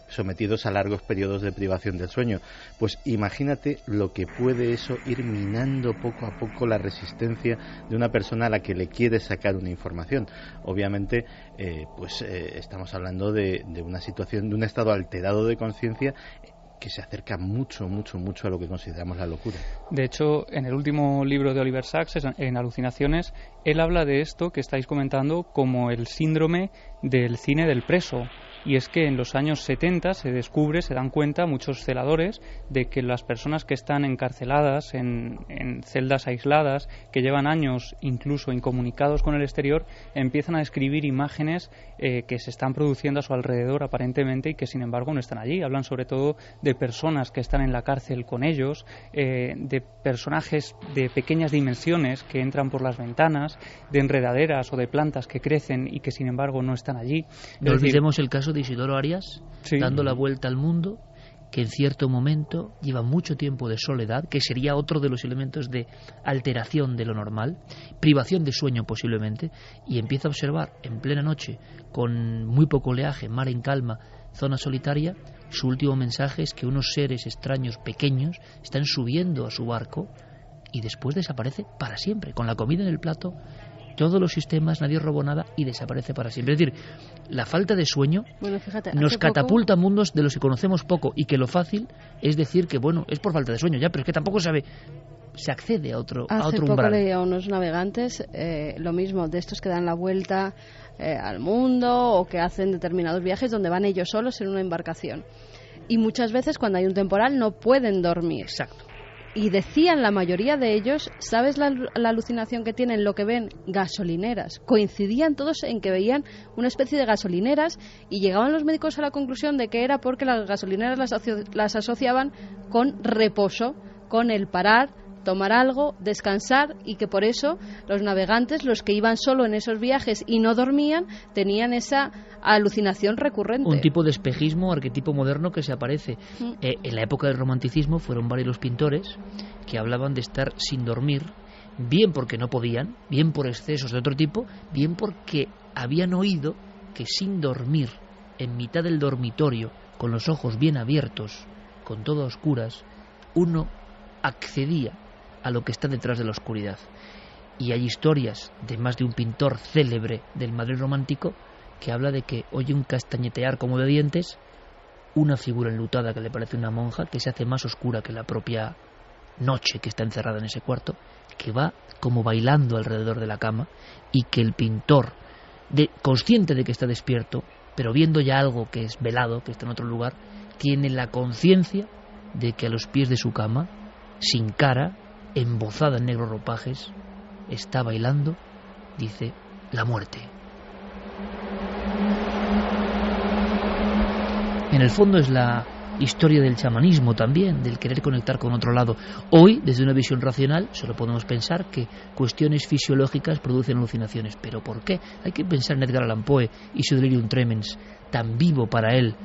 sometidos a largos periodos de privación del sueño. Pues imagínate lo que puede eso ir minando poco a poco la resistencia de una persona a la que le quiere sacar una información. Obviamente estamos hablando de una situación, de un estado alterado de conciencia que se acerca mucho a lo que consideramos la locura. De hecho, en el último libro de Oliver Sacks, en Alucinaciones, él habla de esto que estáis comentando como el síndrome del cine del preso. Y es que en los años 70 se dan cuenta muchos celadores de que las personas que están encarceladas en celdas aisladas, que llevan años incluso incomunicados con el exterior, empiezan a describir imágenes que se están produciendo a su alrededor aparentemente y que sin embargo no están allí. Hablan sobre todo de personas que están en la cárcel con ellos, de personajes de pequeñas dimensiones que entran por las ventanas, de enredaderas o de plantas que crecen y que sin embargo no están allí. No olvidemos el caso de Isidoro Arias, sí, dando la vuelta al mundo, que en cierto momento lleva mucho tiempo de soledad, que sería otro de los elementos de alteración de lo normal, privación de sueño posiblemente, y empieza a observar en plena noche, con muy poco oleaje, mar en calma, zona solitaria. Su último mensaje es que unos seres extraños pequeños están subiendo a su barco y después desaparece para siempre, con la comida en el plato, todos los sistemas, nadie robó nada y desaparece para siempre. Es decir, la falta de sueño nos catapulta a mundos de los que conocemos poco y que lo fácil es decir que, bueno, es por falta de sueño ya, pero es que tampoco se accede a otro umbral. Hace poco leí a unos navegantes lo mismo, de estos que dan la vuelta al mundo o que hacen determinados viajes donde van ellos solos en una embarcación. Y muchas veces cuando hay un temporal no pueden dormir. Exacto. Y decían la mayoría de ellos, ¿sabes la alucinación que tienen? Lo que ven, gasolineras. Coincidían todos en que veían una especie de gasolineras y llegaban los médicos a la conclusión de que era porque las gasolineras las asociaban con reposo, con el parar, tomar algo, descansar, y que por eso los navegantes, los que iban solo en esos viajes y no dormían, tenían esa alucinación recurrente. Un tipo de espejismo, arquetipo moderno que se aparece. En la época del romanticismo fueron varios los pintores que hablaban de estar sin dormir, bien porque no podían, bien por excesos de otro tipo, bien porque habían oído que sin dormir, en mitad del dormitorio, con los ojos bien abiertos, con todo a oscuras, uno accedía a lo que está detrás de la oscuridad. Y hay historias de más de un pintor célebre del Madrid romántico que habla de que oye un castañetear como de dientes, una figura enlutada que le parece una monja, que se hace más oscura que la propia noche que está encerrada en ese cuarto, que va como bailando alrededor de la cama, y que el pintor, consciente de que está despierto, pero viendo ya algo que es velado, que está en otro lugar, tiene la conciencia de que a los pies de su cama, sin cara, embozada en negros ropajes, está bailando, dice, la muerte. En el fondo es la historia del chamanismo también, del querer conectar con otro lado. Hoy, desde una visión racional, solo podemos pensar que cuestiones fisiológicas producen alucinaciones. ¿Pero por qué? Hay que pensar en Edgar Allan Poe y su delirium tremens, tan vivo para él,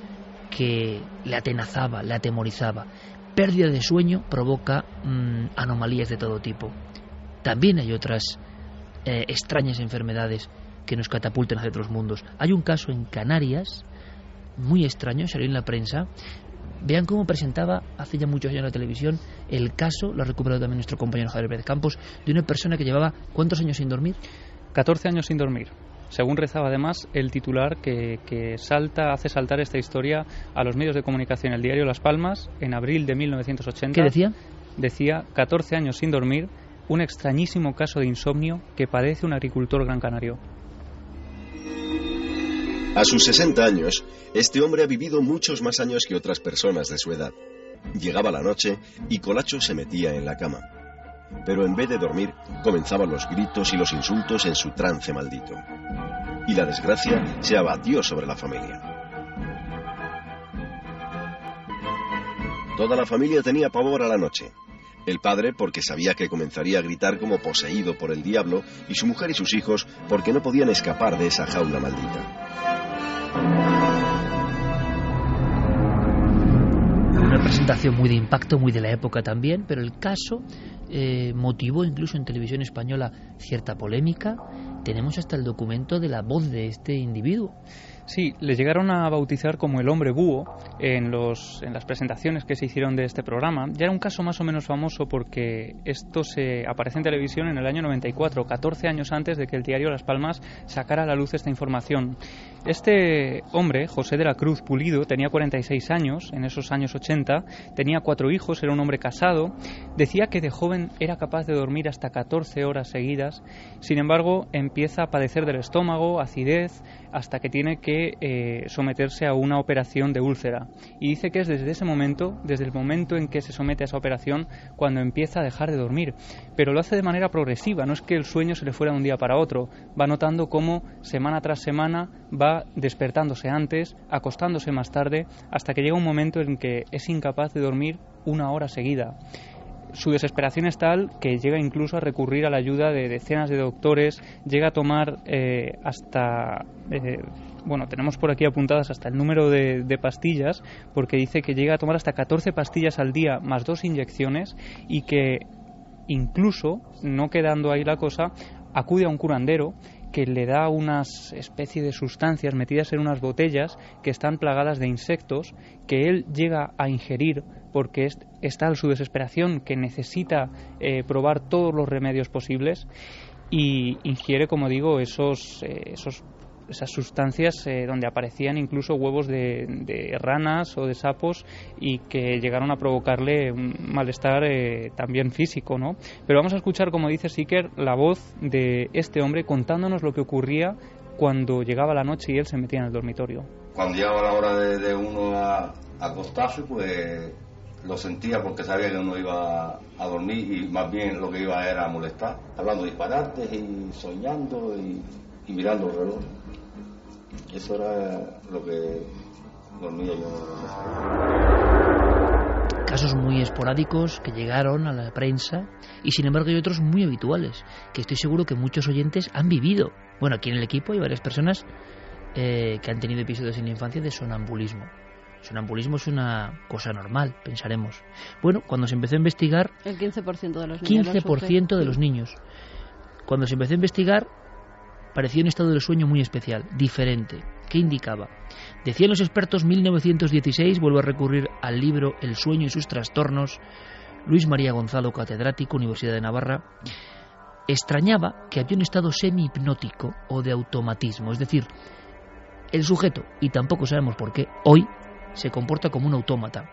que le atenazaba, le atemorizaba. Pérdida de sueño provoca anomalías de todo tipo. También hay otras extrañas enfermedades que nos catapultan hacia otros mundos. Hay un caso en Canarias muy extraño, salió en la prensa. Vean cómo presentaba hace ya muchos años en la televisión el caso, lo ha recuperado también nuestro compañero Javier Pérez Campos, de una persona que llevaba ¿cuántos años sin dormir? 14 años sin dormir. Según rezaba además el titular que hace saltar esta historia a los medios de comunicación. El diario Las Palmas, en abril de 1980. ¿Qué decía? Decía 14 años sin dormir, un extrañísimo caso de insomnio que padece un agricultor gran canario. A sus 60 años, este hombre ha vivido muchos más años que otras personas de su edad. Llegaba la noche y Colacho se metía en la cama. Pero en vez de dormir, comenzaban los gritos y los insultos en su trance maldito. Y la desgracia se abatió sobre la familia. Toda la familia tenía pavor a la noche. El padre porque sabía que comenzaría a gritar como poseído por el diablo, y su mujer y sus hijos porque no podían escapar de esa jaula maldita. Una presentación muy de impacto, muy de la época también, pero el caso motivó incluso en televisión española cierta polémica. tenemos hasta el documento de la voz de este individuo. Sí, le llegaron a bautizar como el hombre búho en las presentaciones que se hicieron de este programa. Ya era un caso más o menos famoso porque esto se aparece en televisión en el año 94, 14 años antes de que el diario Las Palmas sacara a la luz esta información. Este hombre, José de la Cruz Pulido, tenía 46 años, en esos años 80, tenía 4 hijos, era un hombre casado, decía que de joven era capaz de dormir hasta 14 horas seguidas, sin embargo empieza a padecer del estómago, acidez, hasta que tiene que someterse a una operación de úlcera. Y dice que es desde ese momento, desde el momento en que se somete a esa operación, cuando empieza a dejar de dormir. Pero lo hace de manera progresiva, no es que el sueño se le fuera de un día para otro. Va notando cómo semana tras semana va despertándose antes, acostándose más tarde, hasta que llega un momento en que es incapaz de dormir 1 hora seguida. Su desesperación es tal que llega incluso a recurrir a la ayuda de decenas de doctores, llega a tomar tenemos por aquí apuntadas hasta el número de pastillas, porque dice que llega a tomar hasta 14 pastillas al día más 2 inyecciones y que incluso, no quedando ahí la cosa, acude a un curandero que le da unas especie de sustancias metidas en unas botellas que están plagadas de insectos que él llega a ingerir porque es tal su desesperación que necesita probar todos los remedios posibles y ingiere, como digo, esas sustancias donde aparecían incluso huevos de ranas o de sapos y que llegaron a provocarle un malestar también físico, ¿no? Pero vamos a escuchar, como dice Siker, la voz de este hombre contándonos lo que ocurría cuando llegaba la noche y él se metía en el dormitorio. Cuando llegaba la hora de uno a acostarse, pues lo sentía porque sabía que uno iba a dormir y más bien lo que iba era a molestar, hablando disparates y soñando y mirando el reloj. Eso era lo que dormía yo. Casos muy esporádicos que llegaron a la prensa y sin embargo hay otros muy habituales que estoy seguro que muchos oyentes han vivido. Bueno, aquí en el equipo hay varias personas que han tenido episodios en la infancia de sonambulismo. Sonambulismo es una cosa normal, pensaremos. Bueno, cuando se empezó a investigar... El 15% de los niños. 15% de los niños. Cuando se empezó a investigar, parecía un estado del sueño muy especial, diferente. ¿Qué indicaba? Decían los expertos, 1916, vuelvo a recurrir al libro El sueño y sus trastornos, Luis María Gonzalo, catedrático, Universidad de Navarra, extrañaba que había un estado semi-hipnótico o de automatismo, es decir, el sujeto, y tampoco sabemos por qué, hoy se comporta como un autómata.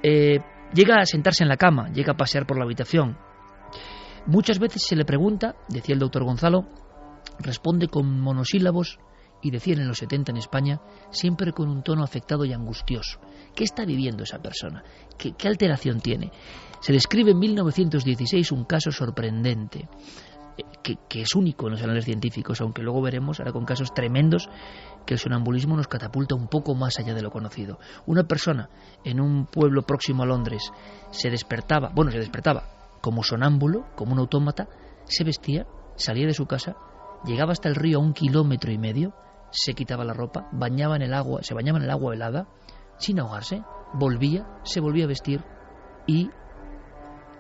Llega a sentarse en la cama, llega a pasear por la habitación. Muchas veces se le pregunta, decía el doctor Gonzalo, responde con monosílabos y decían en los 70 en España, siempre con un tono afectado y angustioso. ¿Qué está viviendo esa persona? ¿Qué alteración tiene? Se describe en 1916 un caso sorprendente, que es único en los anales científicos, aunque luego veremos, ahora con casos tremendos, que el sonambulismo nos catapulta un poco más allá de lo conocido. Una persona en un pueblo próximo a Londres se despertaba como sonámbulo, como un autómata, se vestía, salía de su casa, llegaba hasta el río a 1,5 kilómetros, se quitaba la ropa, se bañaba en el agua helada, sin ahogarse, se volvía a vestir y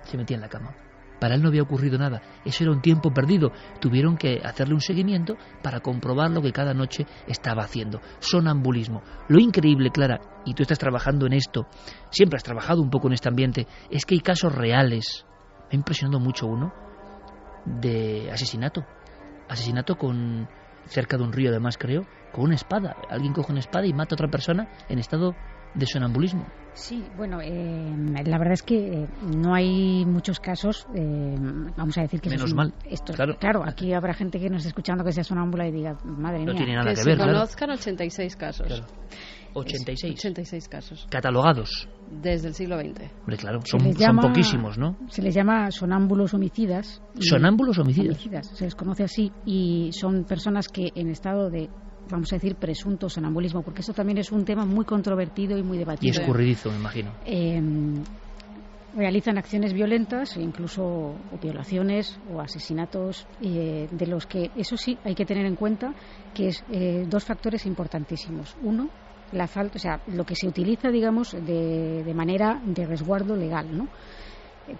se metía en la cama. Para él no había ocurrido nada, eso era un tiempo perdido. Tuvieron que hacerle un seguimiento para comprobar lo que cada noche estaba haciendo. Sonambulismo. Lo increíble, Clara, y tú estás trabajando en esto, siempre has trabajado un poco en este ambiente, es que hay casos reales. Me ha impresionado mucho uno de asesinato cerca de un río, además, creo, con una espada. Alguien coge una espada y mata a otra persona en estado de sonambulismo. Sí, bueno, la verdad es que no hay muchos casos, vamos a decir que... Menos mal, claro, aquí habrá gente que nos esté escuchando que sea sonámbula y diga, madre mía. No tiene nada que ver, claro. Se conozcan 86 casos. Claro. 86 casos. Catalogados. Desde el siglo XX. Hombre, claro, son poquísimos, ¿no? Se les llama sonámbulos homicidas. ¿Sonámbulos homicidas? Se les conoce así y son personas que en estado de, vamos a decir, presunto sonambulismo, porque eso también es un tema muy controvertido y muy debatido. Y escurridizo, me imagino. Realizan acciones violentas, incluso o violaciones o asesinatos, de los que, eso sí, hay que tener en cuenta que es 2 factores importantísimos. Uno, la falta, o sea, lo que se utiliza, digamos, de manera de resguardo legal, ¿no?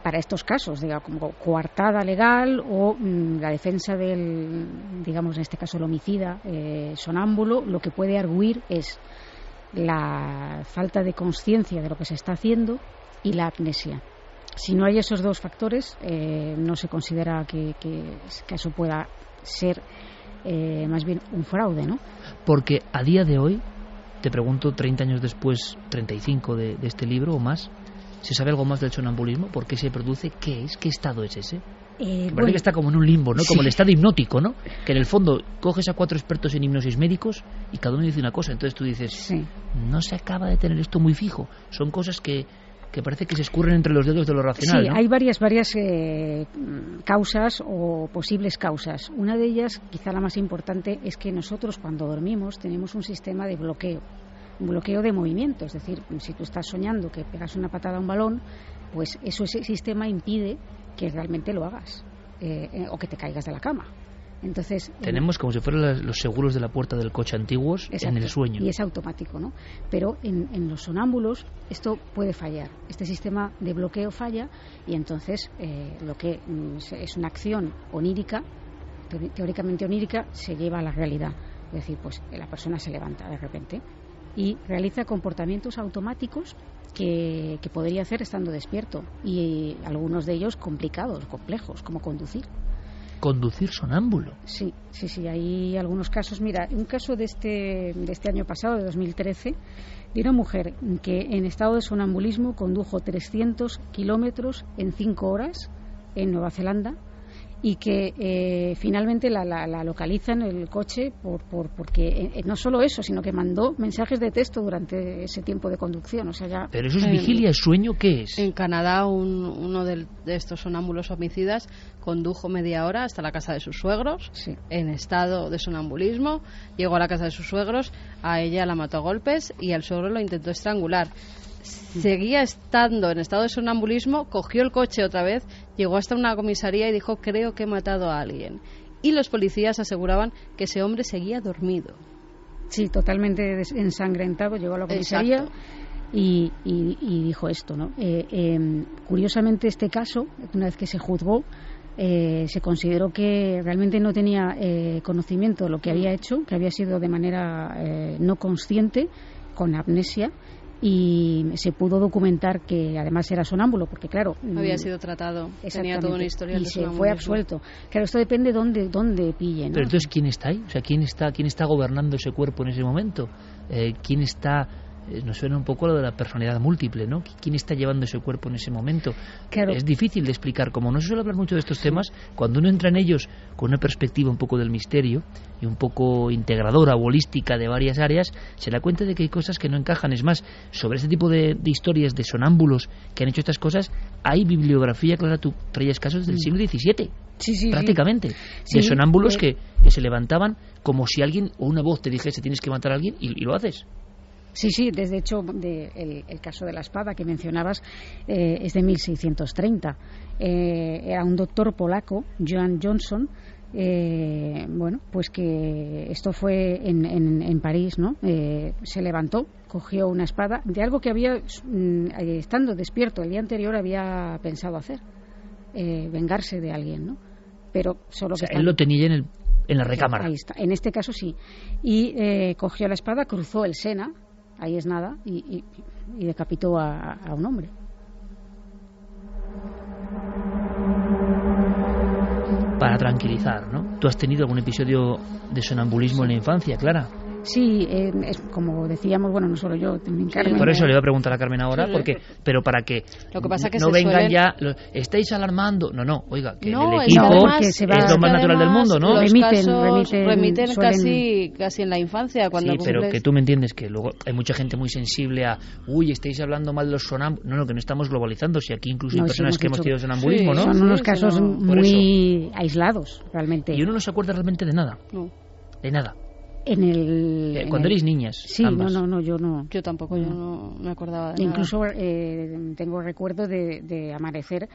para estos casos, digamos, como coartada legal o la defensa del, digamos, en este caso el homicida sonámbulo, lo que puede arguir es la falta de conciencia de lo que se está haciendo y la amnesia. Si no hay esos dos factores, no se considera que eso pueda ser más bien un fraude, ¿no? Porque a día de hoy, te pregunto, 30 años después, 35 de este libro o más, ¿se sabe algo más del sonambulismo? ¿Por qué se produce? ¿Qué es? ¿Qué estado es ese? Parece que está como en un limbo, ¿no? Como el estado hipnótico, ¿no? Que en el fondo coges a 4 expertos en hipnosis médicos y cada uno dice una cosa. Entonces tú dices, no se acaba de tener esto muy fijo. Son cosas que parece que se escurren entre los dedos de lo racional, sí, ¿no? Hay varias causas o posibles causas. Una de ellas, quizá la más importante, es que nosotros cuando dormimos tenemos un sistema de bloqueo. Un bloqueo de movimiento, es decir, si tú estás soñando que pegas una patada a un balón, pues ese sistema impide que realmente lo hagas o que te caigas de la cama. Entonces tenemos como si fueran los seguros de la puerta del coche antiguos. Exacto, en el sueño. Y es automático, ¿no? Pero en los sonámbulos esto puede fallar. Este sistema de bloqueo falla y entonces lo que es una acción onírica, teóricamente onírica, se lleva a la realidad. Es decir, pues la persona se levanta de repente y realiza comportamientos automáticos que podría hacer estando despierto, y algunos de ellos complicados, complejos, como conducir. ¿Conducir sonámbulo? Sí, hay algunos casos. Mira, un caso de este año pasado, de 2013, de una mujer que en estado de sonambulismo condujo 300 kilómetros en 5 horas en Nueva Zelanda, y que finalmente la localizan en el coche porque no solo eso, sino que mandó mensajes de texto durante ese tiempo de conducción. O sea, ya... ¿Pero eso es vigilia, es sueño? ¿Qué es? En Canadá uno de estos sonámbulos homicidas condujo media hora hasta la casa de sus suegros, en estado de sonambulismo. Llegó a la casa de sus suegros, a ella la mató a golpes y al suegro lo intentó estrangular. Seguía estando en estado de sonambulismo, cogió el coche otra vez, llegó hasta una comisaría y dijo: creo que he matado a alguien. Y los policías aseguraban que ese hombre seguía dormido. Sí, totalmente ensangrentado, llegó a la comisaría y dijo esto, ¿no? Curiosamente, este caso, una vez que se juzgó, se consideró que realmente no tenía conocimiento de lo que había hecho, que había sido de manera no consciente, con amnesia. Y se pudo documentar que además era sonámbulo, porque claro, había sido tratado, tenía toda una historia y se fue absuelto. Claro, esto depende de dónde pillen, ¿no? Pero entonces, ¿quién está ahí? O sea, ¿quién está gobernando ese cuerpo en ese momento? ¿Quién está? Nos suena un poco lo de la personalidad múltiple, ¿no? ¿Quién está llevando ese cuerpo en ese momento? Claro. Es difícil de explicar. Como no se suele hablar mucho de estos temas, cuando uno entra en ellos con una perspectiva un poco del misterio y un poco integradora o holística de varias áreas, se da cuenta de que hay cosas que no encajan. Es más, sobre este tipo de historias de sonámbulos que han hecho estas cosas, hay bibliografía, Clara, tú traías casos del siglo XVII. Sí, prácticamente, sí. De sonámbulos que se levantaban como si alguien o una voz te dijese tienes que matar a alguien y lo haces. Sí, desde hecho el caso de la espada que mencionabas es de 1630. Era un doctor polaco, Johann Johnson, pues que esto fue en París, ¿no? Se levantó, cogió una espada de algo que había, estando despierto el día anterior, había pensado hacer, vengarse de alguien, ¿no? Pero solo que él lo tenía en la recámara. Ahí está. En este caso sí. Y cogió la espada, cruzó el Sena. Ahí es nada, y decapitó a un hombre. Para tranquilizar, ¿no? ¿Tú has tenido algún episodio de sonambulismo en la infancia, Clara? Sí, es como decíamos, bueno, no solo yo, también Carmen. Por eso le voy a preguntar a Carmen ahora, pero para que, lo que pasa que no vengan ya, estáis alarmando. No, oiga, que no, el equipo es lo más natural del mundo, ¿no? Remiten casi en la infancia. Cuando sí, pero que tú me entiendes que luego hay mucha gente muy sensible a, estáis hablando mal de los sonambulos. No, que no estamos globalizando, si aquí incluso hay personas que hemos tenido sonambulismo, ¿no? Son unos casos muy aislados, realmente. Y uno no se acuerda realmente de nada. No. De nada. Cuando erais niñas. Sí, ambas. No, yo no. Yo tampoco, yo no me acordaba de Incluso nada. Tengo recuerdo de amanecer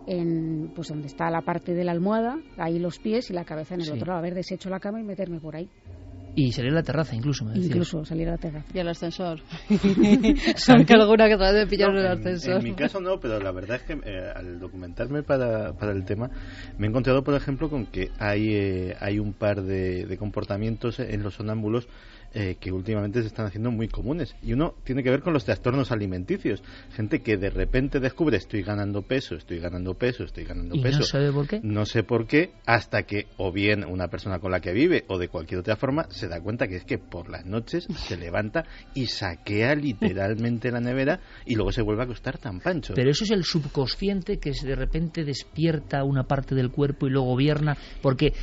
en pues donde está la parte de la almohada, ahí los pies y la cabeza en el otro lado, haber deshecho la cama y meterme por ahí. Y salir a la terraza, incluso, me decías. Incluso salir a la terraza. Y al ascensor. Aunque alguna que otra vez pillaron el ascensor. En mi caso no, pero la verdad es que al documentarme para el tema, me he encontrado, por ejemplo, con que hay un par de comportamientos en los sonámbulos que últimamente se están haciendo muy comunes. Y uno tiene que ver con los trastornos alimenticios. Gente que de repente descubre estoy ganando peso. ¿Y no sabe por qué? No sé por qué, hasta que o bien una persona con la que vive o de cualquier otra forma se da cuenta que es que por las noches se levanta y saquea literalmente la nevera y luego se vuelve a acostar tan pancho. Pero eso es el subconsciente que de repente despierta una parte del cuerpo y lo gobierna, porque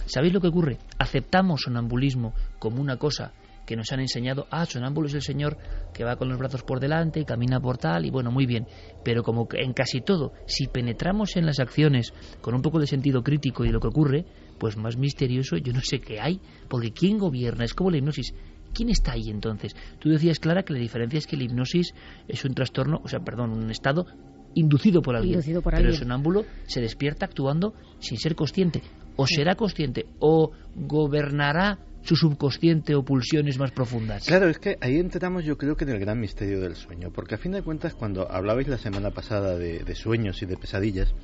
¿sabéis lo que ocurre? Aceptamos sonambulismo como una cosa que nos han enseñado, sonámbulo es el señor que va con los brazos por delante y camina por tal, y bueno, muy bien, pero como que en casi todo, si penetramos en las acciones con un poco de sentido crítico y lo que ocurre, pues más misterioso yo no sé qué hay, porque ¿quién gobierna? Es como la hipnosis. ¿Quién está ahí entonces? Tú decías, Clara, que la diferencia es que la hipnosis es un trastorno, un estado inducido por alguien. Pero el sonámbulo se despierta actuando sin ser consciente. O será consciente, o gobernará su subconsciente o pulsiones más profundas. Claro, es que ahí entramos yo creo que en el gran misterio del sueño, porque a fin de cuentas cuando hablabais la semana pasada de sueños y de pesadillas,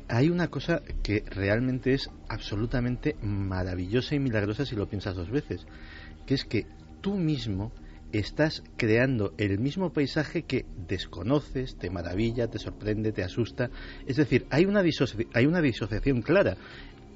hay una cosa que realmente es absolutamente maravillosa y milagrosa si lo piensas dos veces, que es que tú mismo estás creando el mismo paisaje que desconoces, te maravilla, te sorprende, te asusta. Es decir, hay una disociación clara.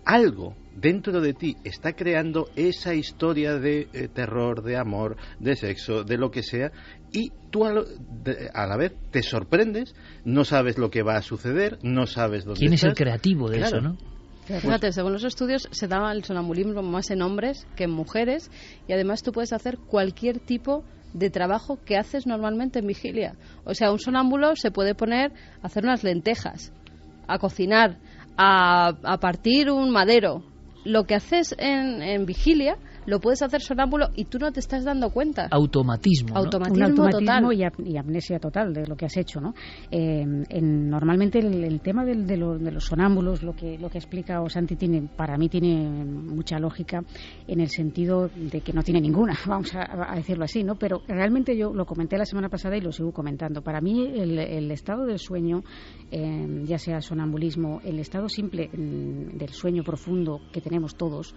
Algo dentro de ti está creando esa historia de terror, de amor, de sexo, de lo que sea, y tú a la vez te sorprendes, no sabes lo que va a suceder, no sabes dónde ¿Quién estás. es el creativo de eso, no? Fíjate, según los estudios se da el sonambulismo más en hombres que en mujeres, y además tú puedes hacer cualquier tipo de trabajo que haces normalmente en vigilia. O sea, un sonámbulo se puede poner a hacer unas lentejas, a cocinar, a partir un madero. Lo que haces en vigilia lo puedes hacer sonámbulo y tú no te estás dando cuenta. Automatismo, ¿no? Automatismo total. Y amnesia total de lo que has hecho, ¿no? Normalmente el tema de los sonámbulos, lo que ha explicado Santi, para mí tiene mucha lógica en el sentido de que no tiene ninguna, vamos a decirlo así, ¿no? Pero realmente yo lo comenté la semana pasada y lo sigo comentando. Para mí el estado del sueño, ya sea sonambulismo, el estado simple del sueño profundo que tenemos todos,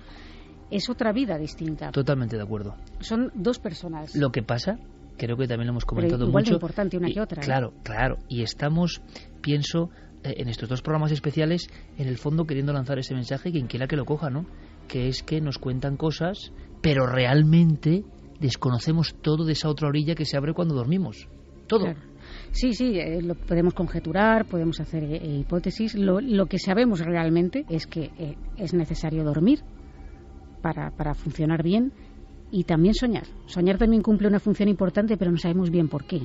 es otra vida distinta. Totalmente de acuerdo. Son dos personas. Lo que pasa, creo que también lo hemos comentado igual mucho. de importante una que otra. Claro. Y estamos, pienso, en estos dos programas especiales, en el fondo queriendo lanzar ese mensaje, quien quiera que lo coja, ¿no? Que es que nos cuentan cosas, pero realmente desconocemos todo de esa otra orilla que se abre cuando dormimos. Todo. Claro. Sí, lo podemos conjeturar, podemos hacer hipótesis. Lo que sabemos realmente es que es necesario dormir para funcionar bien, y también soñar. Soñar también cumple una función importante, pero no sabemos bien por qué.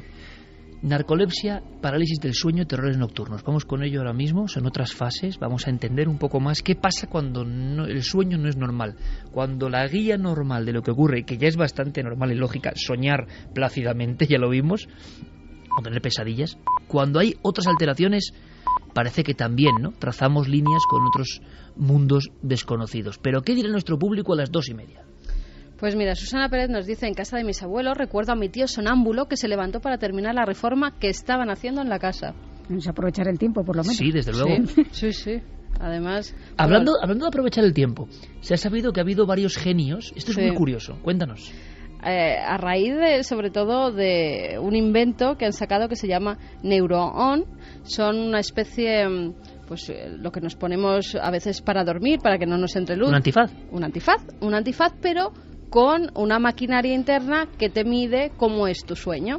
Narcolepsia, parálisis del sueño, terrores nocturnos. Vamos con ello ahora mismo, son otras fases. Vamos a entender un poco más qué pasa cuando el sueño no es normal. Cuando la guía normal de lo que ocurre, que ya es bastante normal y lógica, soñar plácidamente, ya lo vimos, o tener pesadillas. Cuando hay otras alteraciones, parece que también, ¿no? Trazamos líneas con otros mundos desconocidos. Pero ¿qué dirá nuestro público a las 2:30? Pues mira, Susana Pérez nos dice: en casa de mis abuelos recuerdo a mi tío sonámbulo que se levantó para terminar la reforma que estaban haciendo en la casa. Vamos a aprovechar el tiempo, por lo menos. Sí, desde luego. Sí. Además, hablando de aprovechar el tiempo, se ha sabido que ha habido varios genios. Esto es muy curioso. Cuéntanos. A raíz sobre todo de un invento que han sacado que se llama NeuroOn. Son una especie, pues lo que nos ponemos a veces para dormir, para que no nos entre luz. ¿Un antifaz? Un antifaz, pero con una maquinaria interna que te mide cómo es tu sueño.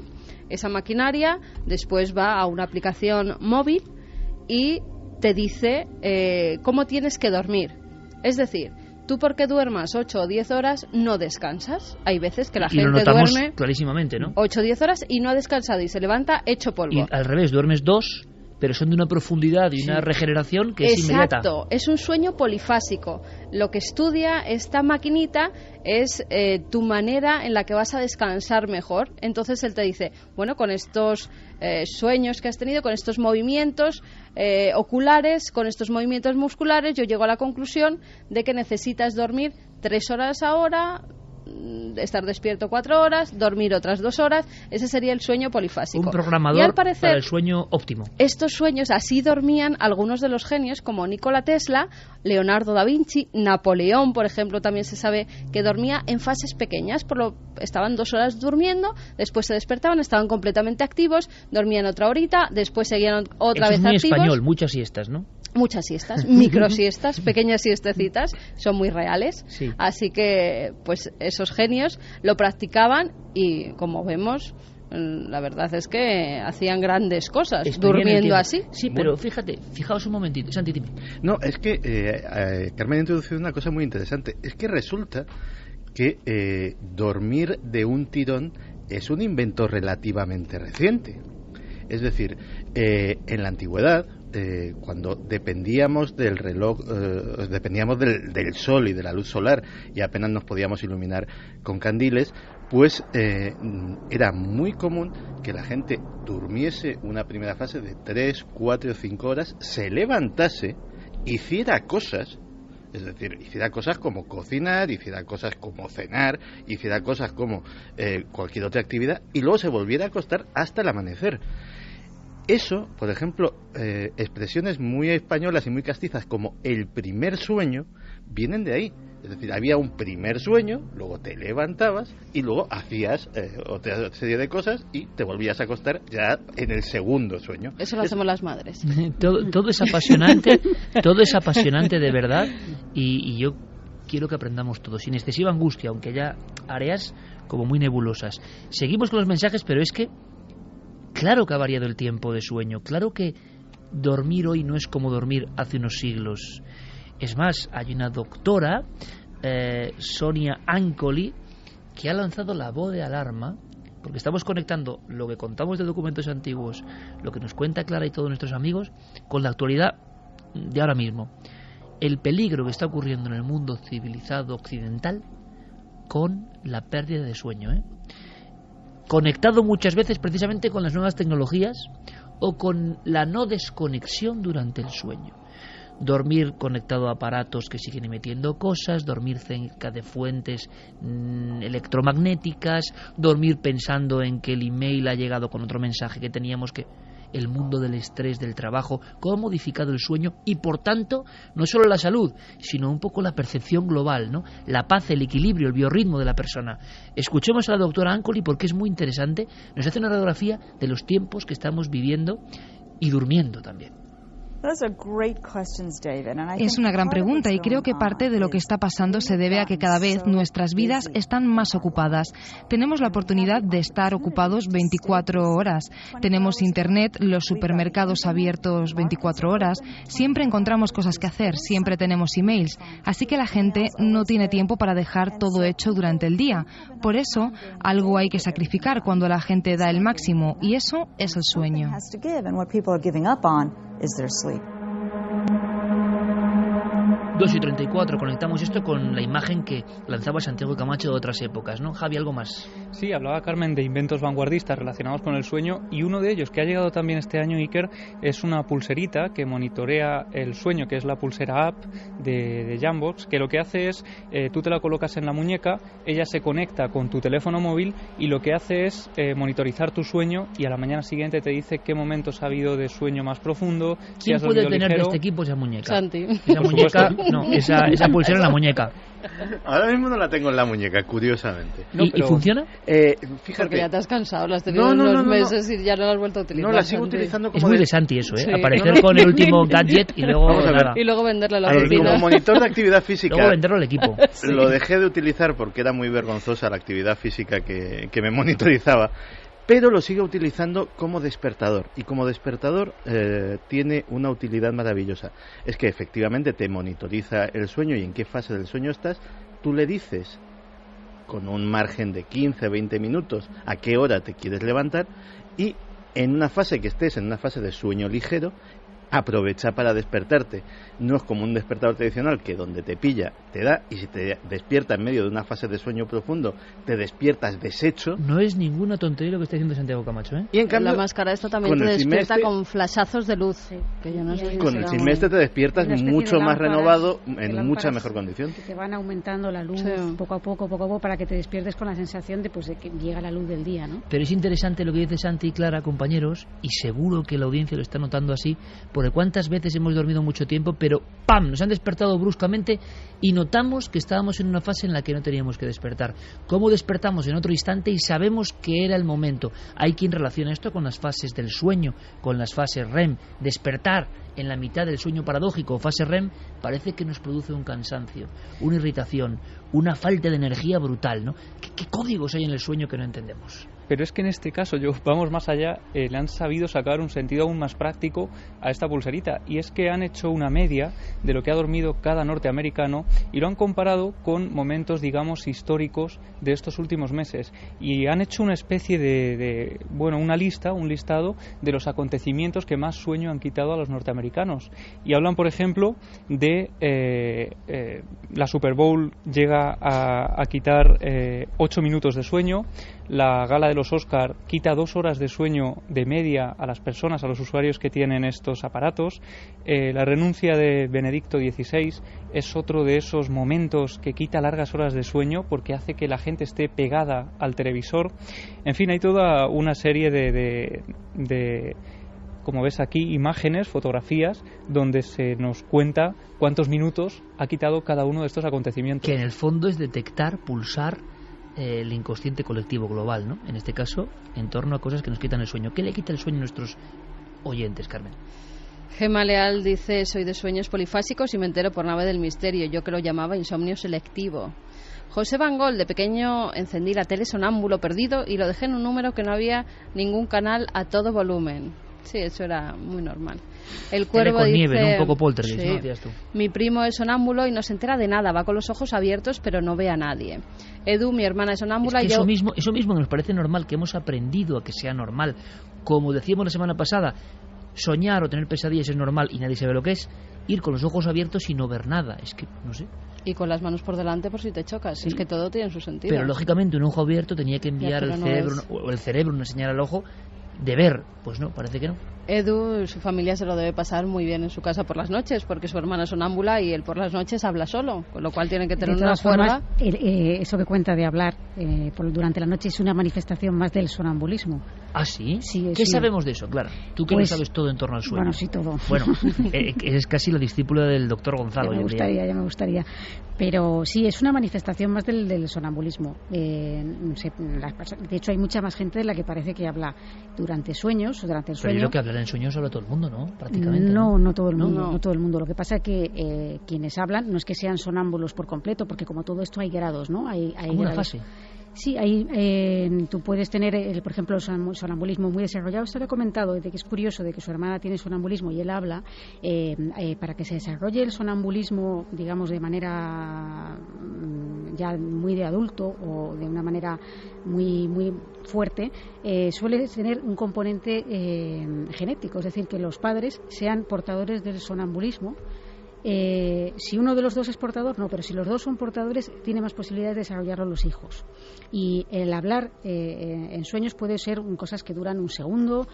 Esa maquinaria después va a una aplicación móvil y te dice cómo tienes que dormir. Es decir, tú porque duermas 8 o 10 horas no descansas. Hay veces que la gente duerme clarísimamente, ¿no? 8 o 10 horas y no ha descansado y se levanta hecho polvo. Y al revés, duermes 2, pero son de una profundidad y una regeneración que es inmediata. Exacto, es un sueño polifásico. Lo que estudia esta maquinita es tu manera en la que vas a descansar mejor. Entonces él te dice, bueno, con estos sueños que has tenido, con estos movimientos oculares, con estos movimientos musculares, yo llego a la conclusión de que necesitas dormir 3 horas ahora, estar despierto 4 horas, dormir otras 2 horas. Ese sería el sueño polifásico. Un programador y al parecer, para el sueño óptimo. Estos sueños así dormían algunos de los genios como Nikola Tesla, Leonardo da Vinci, Napoleón, por ejemplo, también se sabe que dormía en fases pequeñas, estaban 2 horas durmiendo, después se despertaban, estaban completamente activos, dormían otra horita, después seguían otra vez muy activos. Español, muchas siestas, ¿no? Muchas siestas, microsiestas, pequeñas siestecitas, son muy reales. Sí. Así que, pues, esos genios lo practicaban y, como vemos, la verdad es que hacían grandes cosas durmiendo así. Sí, pero fijaos un momentito, Santi, dime. No, es que Carmen ha introducido una cosa muy interesante. Es que resulta que dormir de un tirón es un invento relativamente reciente. Es decir, en la antigüedad, cuando dependíamos del reloj, dependíamos del sol y de la luz solar y apenas nos podíamos iluminar con candiles, pues era muy común que la gente durmiese una primera fase de 3, 4 o 5 horas, se levantase, hiciera cosas, es decir, hiciera cosas como cocinar, hiciera cosas como cenar, hiciera cosas como cualquier otra actividad y luego se volviera a acostar hasta el amanecer. Eso, por ejemplo, expresiones muy españolas y muy castizas como el primer sueño, vienen de ahí. Es decir, había un primer sueño, luego te levantabas y luego hacías otra serie de cosas y te volvías a acostar ya en el segundo sueño. Eso lo hacemos las madres. Todo es apasionante, todo es apasionante de verdad y yo quiero que aprendamos todo, sin excesiva angustia, aunque haya áreas como muy nebulosas. Seguimos con los mensajes, pero es que claro que ha variado el tiempo de sueño, claro que dormir hoy no es como dormir hace unos siglos. Es más, hay una doctora, Sonia Ancoli, que ha lanzado la voz de alarma, porque estamos conectando lo que contamos de documentos antiguos, lo que nos cuenta Clara y todos nuestros amigos, con la actualidad de ahora mismo. El peligro que está ocurriendo en el mundo civilizado occidental con la pérdida de sueño, conectado muchas veces precisamente con las nuevas tecnologías o con la no desconexión durante el sueño. Dormir conectado a aparatos que siguen emitiendo cosas, dormir cerca de fuentes electromagnéticas, dormir pensando en que el email ha llegado con otro mensaje que teníamos, que el mundo del estrés, del trabajo, cómo ha modificado el sueño y, por tanto, no solo la salud, sino un poco la percepción global, ¿no? La paz, el equilibrio, el biorritmo de la persona. Escuchemos a la doctora Ancoli porque es muy interesante. Nos hace una radiografía de los tiempos que estamos viviendo y durmiendo también. Es una gran pregunta y creo que parte de lo que está pasando se debe a que cada vez nuestras vidas están más ocupadas. Tenemos la oportunidad de estar ocupados 24 horas. Tenemos internet, los supermercados abiertos 24 horas. Siempre encontramos cosas que hacer, siempre tenemos emails. Así que la gente no tiene tiempo para dejar todo hecho durante el día. Por eso, algo hay que sacrificar cuando la gente da el máximo y eso es el sueño. 2:34, conectamos esto con la imagen que lanzaba Santiago Camacho de otras épocas, ¿no? Javi, ¿algo más? Sí, hablaba Carmen de inventos vanguardistas relacionados con el sueño y uno de ellos que ha llegado también este año, Iker, es una pulserita que monitorea el sueño, que es la pulsera app de Jambox, que lo que hace es, tú te la colocas en la muñeca, ella se conecta con tu teléfono móvil y lo que hace es monitorizar tu sueño y a la mañana siguiente te dice qué momentos ha habido de sueño más profundo. ¿Quién si has puede dormido tener ligero? de este equipo esa muñeca? Santi. Esa muñeca, no, esa pulsera en la muñeca. Ahora mismo no la tengo en la muñeca, curiosamente. No, ¿Y funciona? Fíjate. Porque ya te has cansado, las has tenido unos meses y ya no las has vuelto a utilizar. No, la sigo utilizando como... Es muy de Santi eso, Sí. Aparecer con el último gadget y luego nada. Y luego venderle a la oficina. Como monitor de actividad física. Luego venderlo al equipo. Sí. Lo dejé de utilizar porque era muy vergonzosa la actividad física que me monitorizaba. Pero lo sigo utilizando como despertador. Y como despertador tiene una utilidad maravillosa. Es que efectivamente te monitoriza el sueño y en qué fase del sueño estás. Tú le dices con un margen de 15-20 minutos a qué hora te quieres levantar. Y en una fase que estés, en una fase de sueño ligero, aprovecha para despertarte. No es como un despertador tradicional que donde te pilla te da, y si te despierta en medio de una fase de sueño profundo, te despiertas deshecho. No es ninguna tontería lo que está diciendo Santiago Camacho, ¿eh? Y en cambio, la máscara esta también te despierta con flashazos de luz. Que yo no sé si con el Silmestre te despiertas mucho más renovado, en mucha mejor condición. Que te van aumentando la luz poco a poco, para que te despiertes con la sensación de que llega la luz del día, ¿no? Pero es interesante lo que dice Santi y Clara, compañeros, y seguro que la audiencia lo está notando así, porque cuántas veces hemos dormido mucho tiempo, pero ¡pam!, nos han despertado bruscamente y notamos que estábamos en una fase en la que no teníamos que despertar. ¿Cómo despertamos en otro instante y sabemos que era el momento? Hay quien relaciona esto con las fases del sueño, con las fases REM. Despertar en la mitad del sueño paradójico o fase REM parece que nos produce un cansancio, una irritación, una falta de energía brutal, ¿no? ¿Qué códigos hay en el sueño que no entendemos? Pero es que en este caso, vamos más allá, le han sabido sacar un sentido aún más práctico a esta pulserita, y es que han hecho una media de lo que ha dormido cada norteamericano y lo han comparado con momentos, digamos, históricos de estos últimos meses, y han hecho una especie de una lista, un listado de los acontecimientos que más sueño han quitado a los norteamericanos, y hablan, por ejemplo, de la Super Bowl llega a quitar 8 minutos de sueño, la gala de los Oscar quita 2 horas de sueño de media a las personas, a los usuarios que tienen estos aparatos, la renuncia de Benedicto XVI es otro de esos momentos que quita largas horas de sueño porque hace que la gente esté pegada al televisor. En fin, hay toda una serie de como ves aquí, imágenes, fotografías, donde se nos cuenta cuántos minutos ha quitado cada uno de estos acontecimientos. Que en el fondo es detectar, pulsar el inconsciente colectivo global, ¿no? En este caso, en torno a cosas que nos quitan el sueño. ¿Qué le quita el sueño a nuestros oyentes, Carmen? Gema Leal dice: soy de sueños polifásicos y me entero por Nave del Misterio. Yo que lo llamaba insomnio selectivo. José Van Gol, de pequeño encendí la tele sonámbulo perdido y lo dejé en un número que no había ningún canal a todo volumen. Sí, eso era muy normal. El Cuervo con dice, nieve, ¿no? Un poco poltergeist, sí, ¿no? Decías tú. Mi primo es sonámbulo y no se entera de nada, va con los ojos abiertos pero no ve a nadie. Edu, mi hermana es sonámbula, es que y yo... eso mismo nos parece normal, que hemos aprendido a que sea normal. Como decíamos la semana pasada, soñar o tener pesadillas es normal y nadie sabe lo que es. Ir con los ojos abiertos y no ver nada, es que, no sé. Y con las manos por delante por si te chocas, sí. Es que todo tiene su sentido. Pero lógicamente un ojo abierto tenía que enviar el cerebro una señal al ojo de ver, pues no, parece que no. Edu, su familia se lo debe pasar muy bien en su casa por las noches, porque su hermana es sonámbula y él por las noches habla solo, con lo cual tiene que tener una cuerda. Eso que cuenta de hablar durante la noche es una manifestación más del sonambulismo. ¿Ah, sí? Sí, ¿Qué sabemos de eso, Clara? Tú que lo sabes todo en torno al sueño. Bueno, sí, todo. Bueno, eres casi la discípula del doctor Gonzalo. Ya me gustaría. Pero sí, es una manifestación más del sonambulismo. No sé, de hecho, hay mucha más gente de la que parece que habla durante sueños o durante el sueño. Pero es lo que hablar en sueños habla todo el mundo, ¿no? Prácticamente. No todo el mundo. No todo el mundo. Lo que pasa es que quienes hablan no es que sean sonámbulos por completo, porque como todo esto hay grados, ¿no? Hay como una fase. Sí, tú puedes tener, por ejemplo, el sonambulismo muy desarrollado. Esto le he comentado, de que es curioso de que su hermana tiene sonambulismo y él habla. Para que se desarrolle el sonambulismo, digamos, de manera ya muy de adulto o de una manera muy muy fuerte, suele tener un componente genético, es decir, que los padres sean portadores del sonambulismo. Si uno de los dos es portador, no, pero si los dos son portadores, tiene más posibilidades de desarrollarlo los hijos. Y el hablar en sueños puede ser cosas que duran un segundo,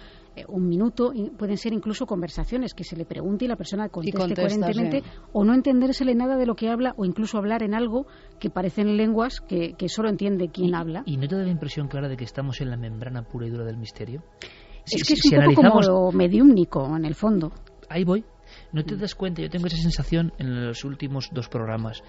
un minuto, y pueden ser incluso conversaciones que se le pregunte y la persona conteste coherentemente, o no entendérsele nada de lo que habla, o incluso hablar en algo que parecen lenguas que solo entiende quien habla. ¿Y no te da la impresión, Clara, de que estamos en la membrana pura y dura del misterio? Es que es un poco como mediúmnico, en el fondo. Ahí voy. ¿No te das cuenta? Yo tengo esa sensación en los últimos 2 programas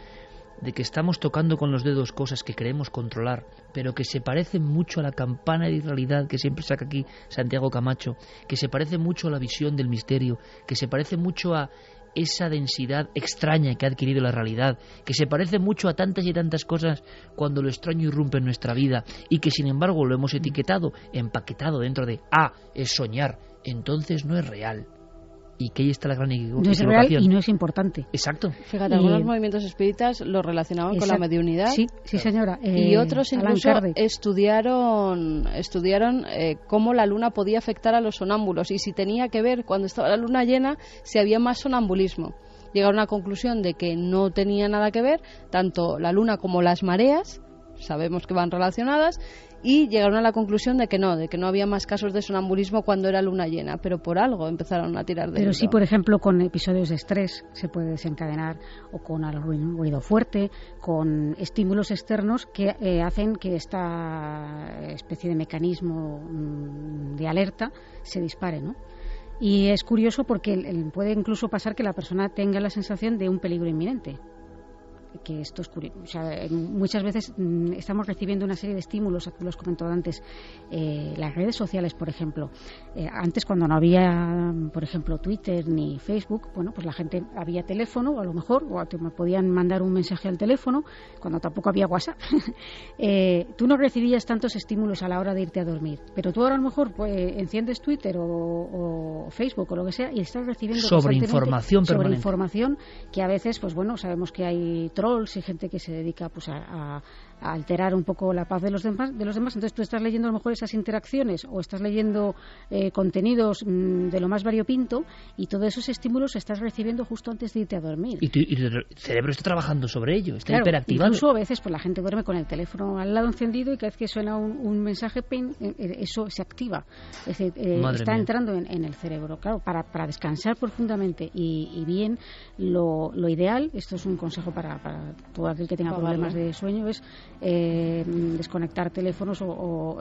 de que estamos tocando con los dedos cosas que queremos controlar, pero que se parecen mucho a la campana de realidad que siempre saca aquí Santiago Camacho, que se parece mucho a la visión del misterio, que se parece mucho a esa densidad extraña que ha adquirido la realidad, que se parece mucho a tantas y tantas cosas cuando lo extraño irrumpe en nuestra vida y que sin embargo lo hemos etiquetado, empaquetado dentro de es soñar, entonces no es real. Y que ahí está la gran equivocación. No es real y no es importante. Exacto. Fíjate, algunos movimientos espíritas lo relacionaban con la mediunidad. Sí, señora. Y otros incluso estudiaron cómo la luna podía afectar a los sonámbulos y si tenía que ver cuando estaba la luna llena, si había más sonambulismo. llegaron a la conclusión de que no tenía nada que ver, tanto la luna como las mareas, sabemos que van relacionadas, y llegaron a la conclusión de que no había más casos de sonambulismo cuando era luna llena, pero por algo empezaron a tirar de Pero hilo. sí, por ejemplo, con episodios de estrés se puede desencadenar, o con algún ruido fuerte, con estímulos externos que hacen que esta especie de mecanismo de alerta se dispare, ¿no? Y es curioso porque puede incluso pasar que la persona tenga la sensación de un peligro inminente. Que esto es curioso. O sea, muchas veces estamos recibiendo una serie de estímulos, los comentó antes, las redes sociales, por ejemplo. Antes, cuando no había, por ejemplo, Twitter ni Facebook, bueno, pues la gente había teléfono, a lo mejor, o te podían mandar un mensaje al teléfono, cuando tampoco había WhatsApp. Tú no recibías tantos estímulos a la hora de irte a dormir, pero tú ahora a lo mejor pues, enciendes Twitter o Facebook o lo que sea y estás recibiendo sobreinformación permanente. Sobreinformación que a veces, pues bueno, sabemos que hay trolls y gente que se dedica pues a alterar un poco la paz de los demás. Entonces tú estás leyendo a lo mejor esas interacciones o estás leyendo contenidos de lo más variopinto, y todos esos estímulos estás recibiendo justo antes de irte a dormir. Y el cerebro está trabajando sobre ello, está claro, hiperactivado. Incluso a veces pues la gente duerme con el teléfono al lado encendido y cada vez que suena un mensaje, eso se activa. Es decir, está entrando en el cerebro. Claro, para descansar profundamente y bien, lo ideal, esto es un consejo para todo aquel que tenga problemas de sueño, es desconectar teléfonos o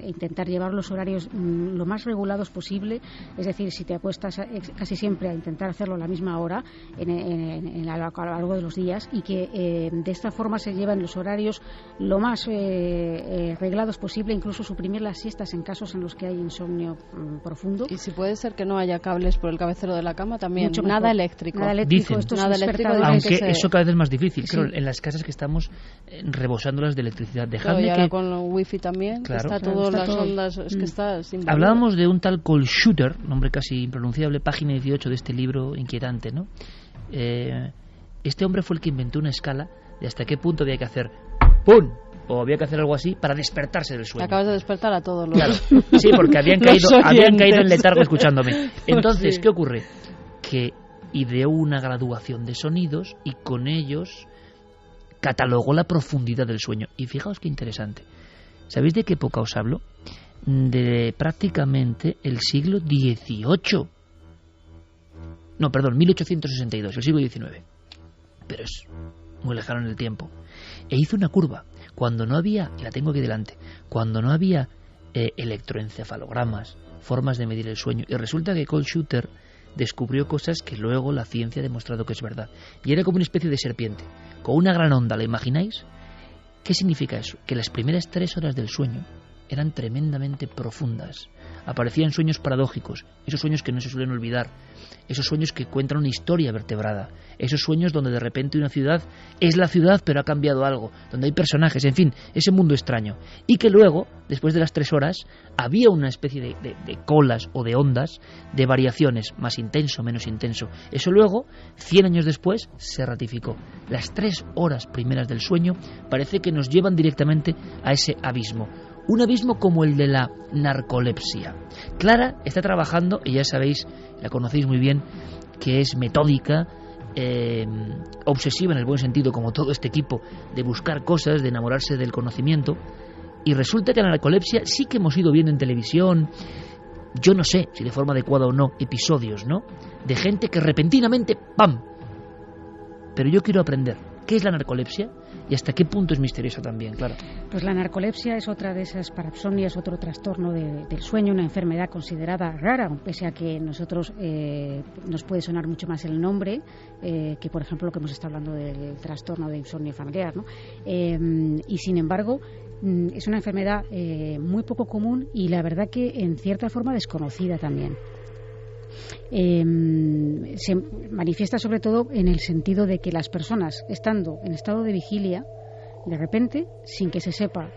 intentar llevar los horarios lo más regulados posible. Es decir, si te acuestas casi siempre a intentar hacerlo a la misma hora a lo largo de los días, y que de esta forma se llevan los horarios lo más reglados posible, incluso suprimir las siestas en casos en los que hay insomnio profundo. Y si puede ser que no haya cables por el cabecero de la cama también. Mucho nada eléctrico. Dicen, nada eléctrico, aunque eso cada vez es más difícil. Sí. Creo en las casas que estamos rebosándolas de electricidad. Dejadme y ahora con el wifi también, claro, que está todas las ondas, es que está sin valor. Hablábamos de un tal Cole Shooter, nombre casi impronunciable, página 18 de este libro inquietante, ¿no? Este hombre fue el que inventó una escala de hasta qué punto había que hacer ¡pum! O había que hacer algo así para despertarse del sueño. Acabas de despertar a todos los... Claro, sí, porque habían caído en letargo escuchándome. Entonces, sí. ¿Qué ocurre? Que ideó una graduación de sonidos y con ellos catalogó la profundidad del sueño. Y fijaos qué interesante. ¿Sabéis de qué época os hablo? De prácticamente el siglo XVIII. No, perdón, 1862, el siglo XIX. Pero es muy lejano en el tiempo. E hizo una curva. Cuando no había, y la tengo aquí delante, cuando no había electroencefalogramas, formas de medir el sueño. Y resulta que Cole Shooter descubrió cosas que luego la ciencia ha demostrado que es verdad. Y era como una especie de serpiente, con una gran onda, ¿la imagináis? ¿Qué significa eso? Que las primeras 3 horas del sueño eran tremendamente profundas. Aparecían sueños paradójicos, esos sueños que no se suelen olvidar, esos sueños que cuentan una historia vertebrada, esos sueños donde de repente una ciudad es la ciudad pero ha cambiado algo, donde hay personajes, en fin, ese mundo extraño. Y que luego, después de las 3 horas, había una especie de colas o de ondas, de variaciones, más intenso, menos intenso. Eso luego, 100 años después, se ratificó. Las 3 horas primeras del sueño parece que nos llevan directamente a ese abismo. Un abismo como el de la narcolepsia. Clara está trabajando, y ya sabéis, la conocéis muy bien, que es metódica, obsesiva en el buen sentido, como todo este equipo, de buscar cosas, de enamorarse del conocimiento. Y resulta que la narcolepsia sí que hemos ido viendo en televisión, yo no sé si de forma adecuada o no, episodios, ¿no?, de gente que repentinamente ¡pam! Pero yo quiero aprender qué es la narcolepsia y hasta qué punto es misteriosa también, claro. Pues la narcolepsia es otra de esas parapsonias, otro trastorno del sueño, una enfermedad considerada rara, pese a que nosotros nos puede sonar mucho más el nombre que, por ejemplo, lo que hemos estado hablando del trastorno de insomnio familiar, ¿no? Y sin embargo, es una enfermedad muy poco común y la verdad que en cierta forma desconocida también. Se manifiesta sobre todo en el sentido de que las personas, estando en estado de vigilia, de repente, sin que se sepa,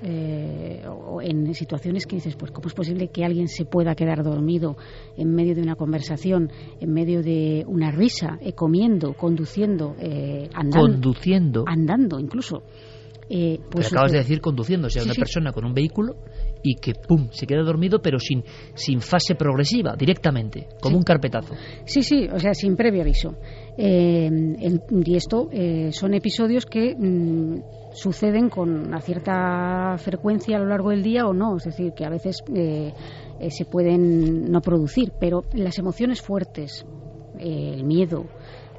o en situaciones que dices, pues ¿cómo es posible que alguien se pueda quedar dormido en medio de una conversación, en medio de una risa, comiendo, conduciendo, andando incluso? Pues pero acabas de decir conduciendo, o sea, una persona con un vehículo y que pum, se queda dormido, pero sin fase progresiva, directamente, como un carpetazo. Sí, o sea, sin previo aviso. Y esto son episodios que suceden con una cierta frecuencia a lo largo del día o no, es decir, que a veces se pueden no producir, pero las emociones fuertes, el miedo,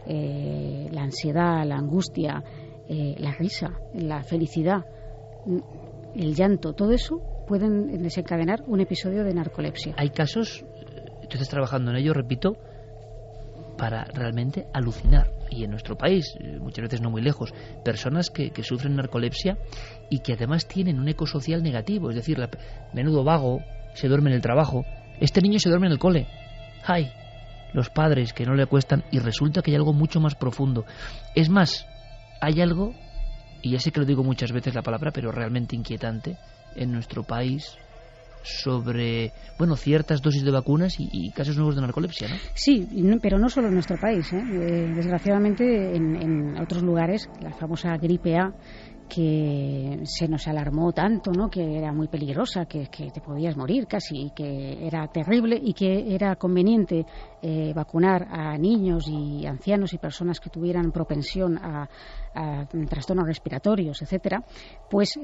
la ansiedad, la angustia, la risa, la felicidad, el llanto, todo eso pueden desencadenar un episodio de narcolepsia. Hay casos, tú estás trabajando en ello, repito, para realmente alucinar. Y en nuestro país, muchas veces no muy lejos, personas que sufren narcolepsia y que además tienen un eco social negativo, es decir, menudo vago, se duerme en el trabajo, este niño se duerme en el cole. ¡Ay! Los padres que no le acuestan, y resulta que hay algo mucho más profundo. Es más, hay algo, y ya sé que lo digo muchas veces la palabra, pero realmente inquietante, en nuestro país, sobre, bueno, ciertas dosis de vacunas y casos nuevos de narcolepsia, ¿no? Sí, pero no solo en nuestro país, ¿eh? Desgraciadamente en otros lugares, la famosa gripe A, que se nos alarmó tanto, ¿no? Que era muy peligrosa, que te podías morir casi, que era terrible y que era conveniente vacunar a niños y ancianos y personas que tuvieran propensión a trastornos respiratorios, etcétera, pues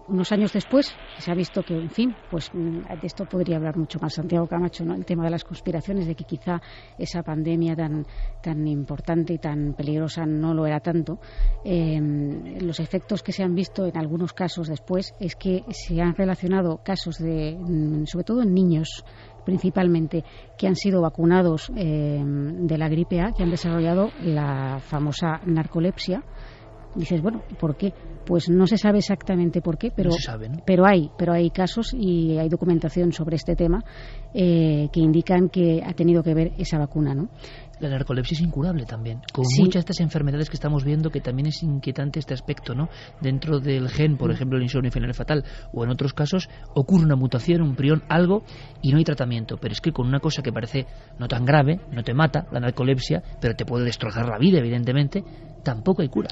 unos años después se ha visto que, en fin, pues de esto podría hablar mucho más Santiago Camacho, ¿no? El tema de las conspiraciones, de que quizá esa pandemia tan importante y tan peligrosa no lo era tanto. Los efectos que se han visto en algunos casos después es que se han relacionado casos sobre todo en niños principalmente, que han sido vacunados de la gripe A, que han desarrollado la famosa narcolepsia. Dices, bueno, ¿por qué? Pues no se sabe exactamente por qué, pero, no se sabe, ¿no? pero hay casos y hay documentación sobre este tema que indican que ha tenido que ver esa vacuna, ¿no? La narcolepsia es incurable también, con sí. Muchas de estas enfermedades que estamos viendo, que también es inquietante este aspecto, ¿no? Dentro del gen, por ejemplo, el insomnio final fatal, o en otros casos ocurre una mutación, un prión, algo, y no hay tratamiento. Pero es que con una cosa que parece no tan grave, no te mata, la narcolepsia, pero te puede destrozar la vida, evidentemente, tampoco hay cura.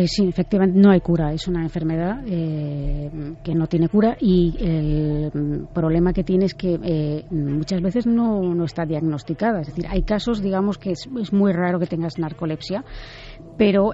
Sí, efectivamente no hay cura, es una enfermedad que no tiene cura, y el problema que tiene es que muchas veces no está diagnosticada. Es decir, hay casos, digamos, que es muy raro que tengas narcolepsia, pero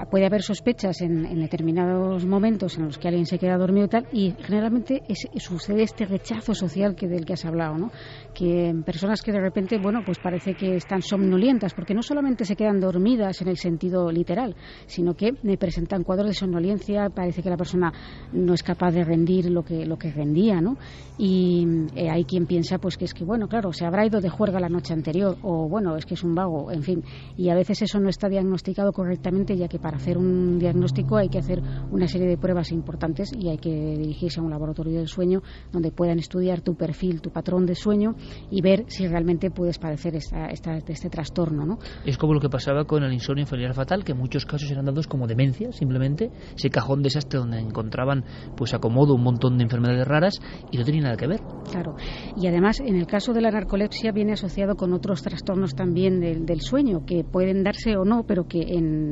puede haber sospechas en determinados momentos en los que alguien se queda dormido y tal, y generalmente sucede este rechazo social del que has hablado, ¿no? Que personas que de repente, bueno, pues parece que están somnolientas, porque no solamente se quedan dormidas en el sentido literal, sino que presentan cuadros de somnolencia, parece que la persona no es capaz de rendir lo que rendía, ¿no? Y hay quien piensa pues que es que, bueno, claro, se habrá ido de juerga la noche anterior, o bueno, es que es un vago, en fin, y a veces eso no está diagnosticado correctamente, ya que para hacer un diagnóstico hay que hacer una serie de pruebas importantes y hay que dirigirse a un laboratorio del sueño donde puedan estudiar tu perfil, tu patrón de sueño, y ver si realmente puedes padecer este trastorno, ¿no? Es como lo que pasaba con el insomnio familiar fatal, que en muchos casos eran dados como demencia, simplemente, ese cajón desastre donde encontraban pues acomodo un montón de enfermedades raras y no tenía nada que ver. Claro, y además en el caso de la narcolepsia viene asociado con otros trastornos también del sueño, que pueden darse o no, pero que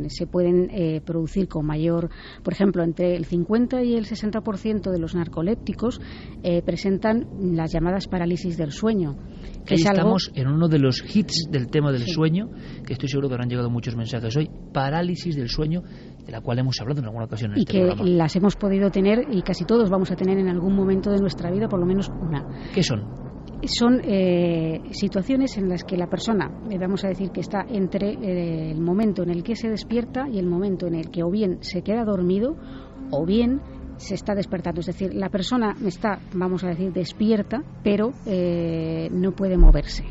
se pueden producir con mayor, por ejemplo, entre el 50 y el 60% de los narcolépticos presentan las llamadas parálisis del sueño. Que estamos en uno de los hits del tema del sueño, que estoy seguro que habrán llegado muchos mensajes hoy, parálisis del sueño, de la cual hemos hablado en alguna ocasión en este programa. Y que las hemos podido tener, y casi todos vamos a tener en algún momento de nuestra vida por lo menos una. ¿Qué son? Son situaciones en las que la persona, vamos a decir que está entre el momento en el que se despierta y el momento en el que o bien se queda dormido o bien se está despertando. Es decir, la persona está, vamos a decir, despierta, pero no puede moverse.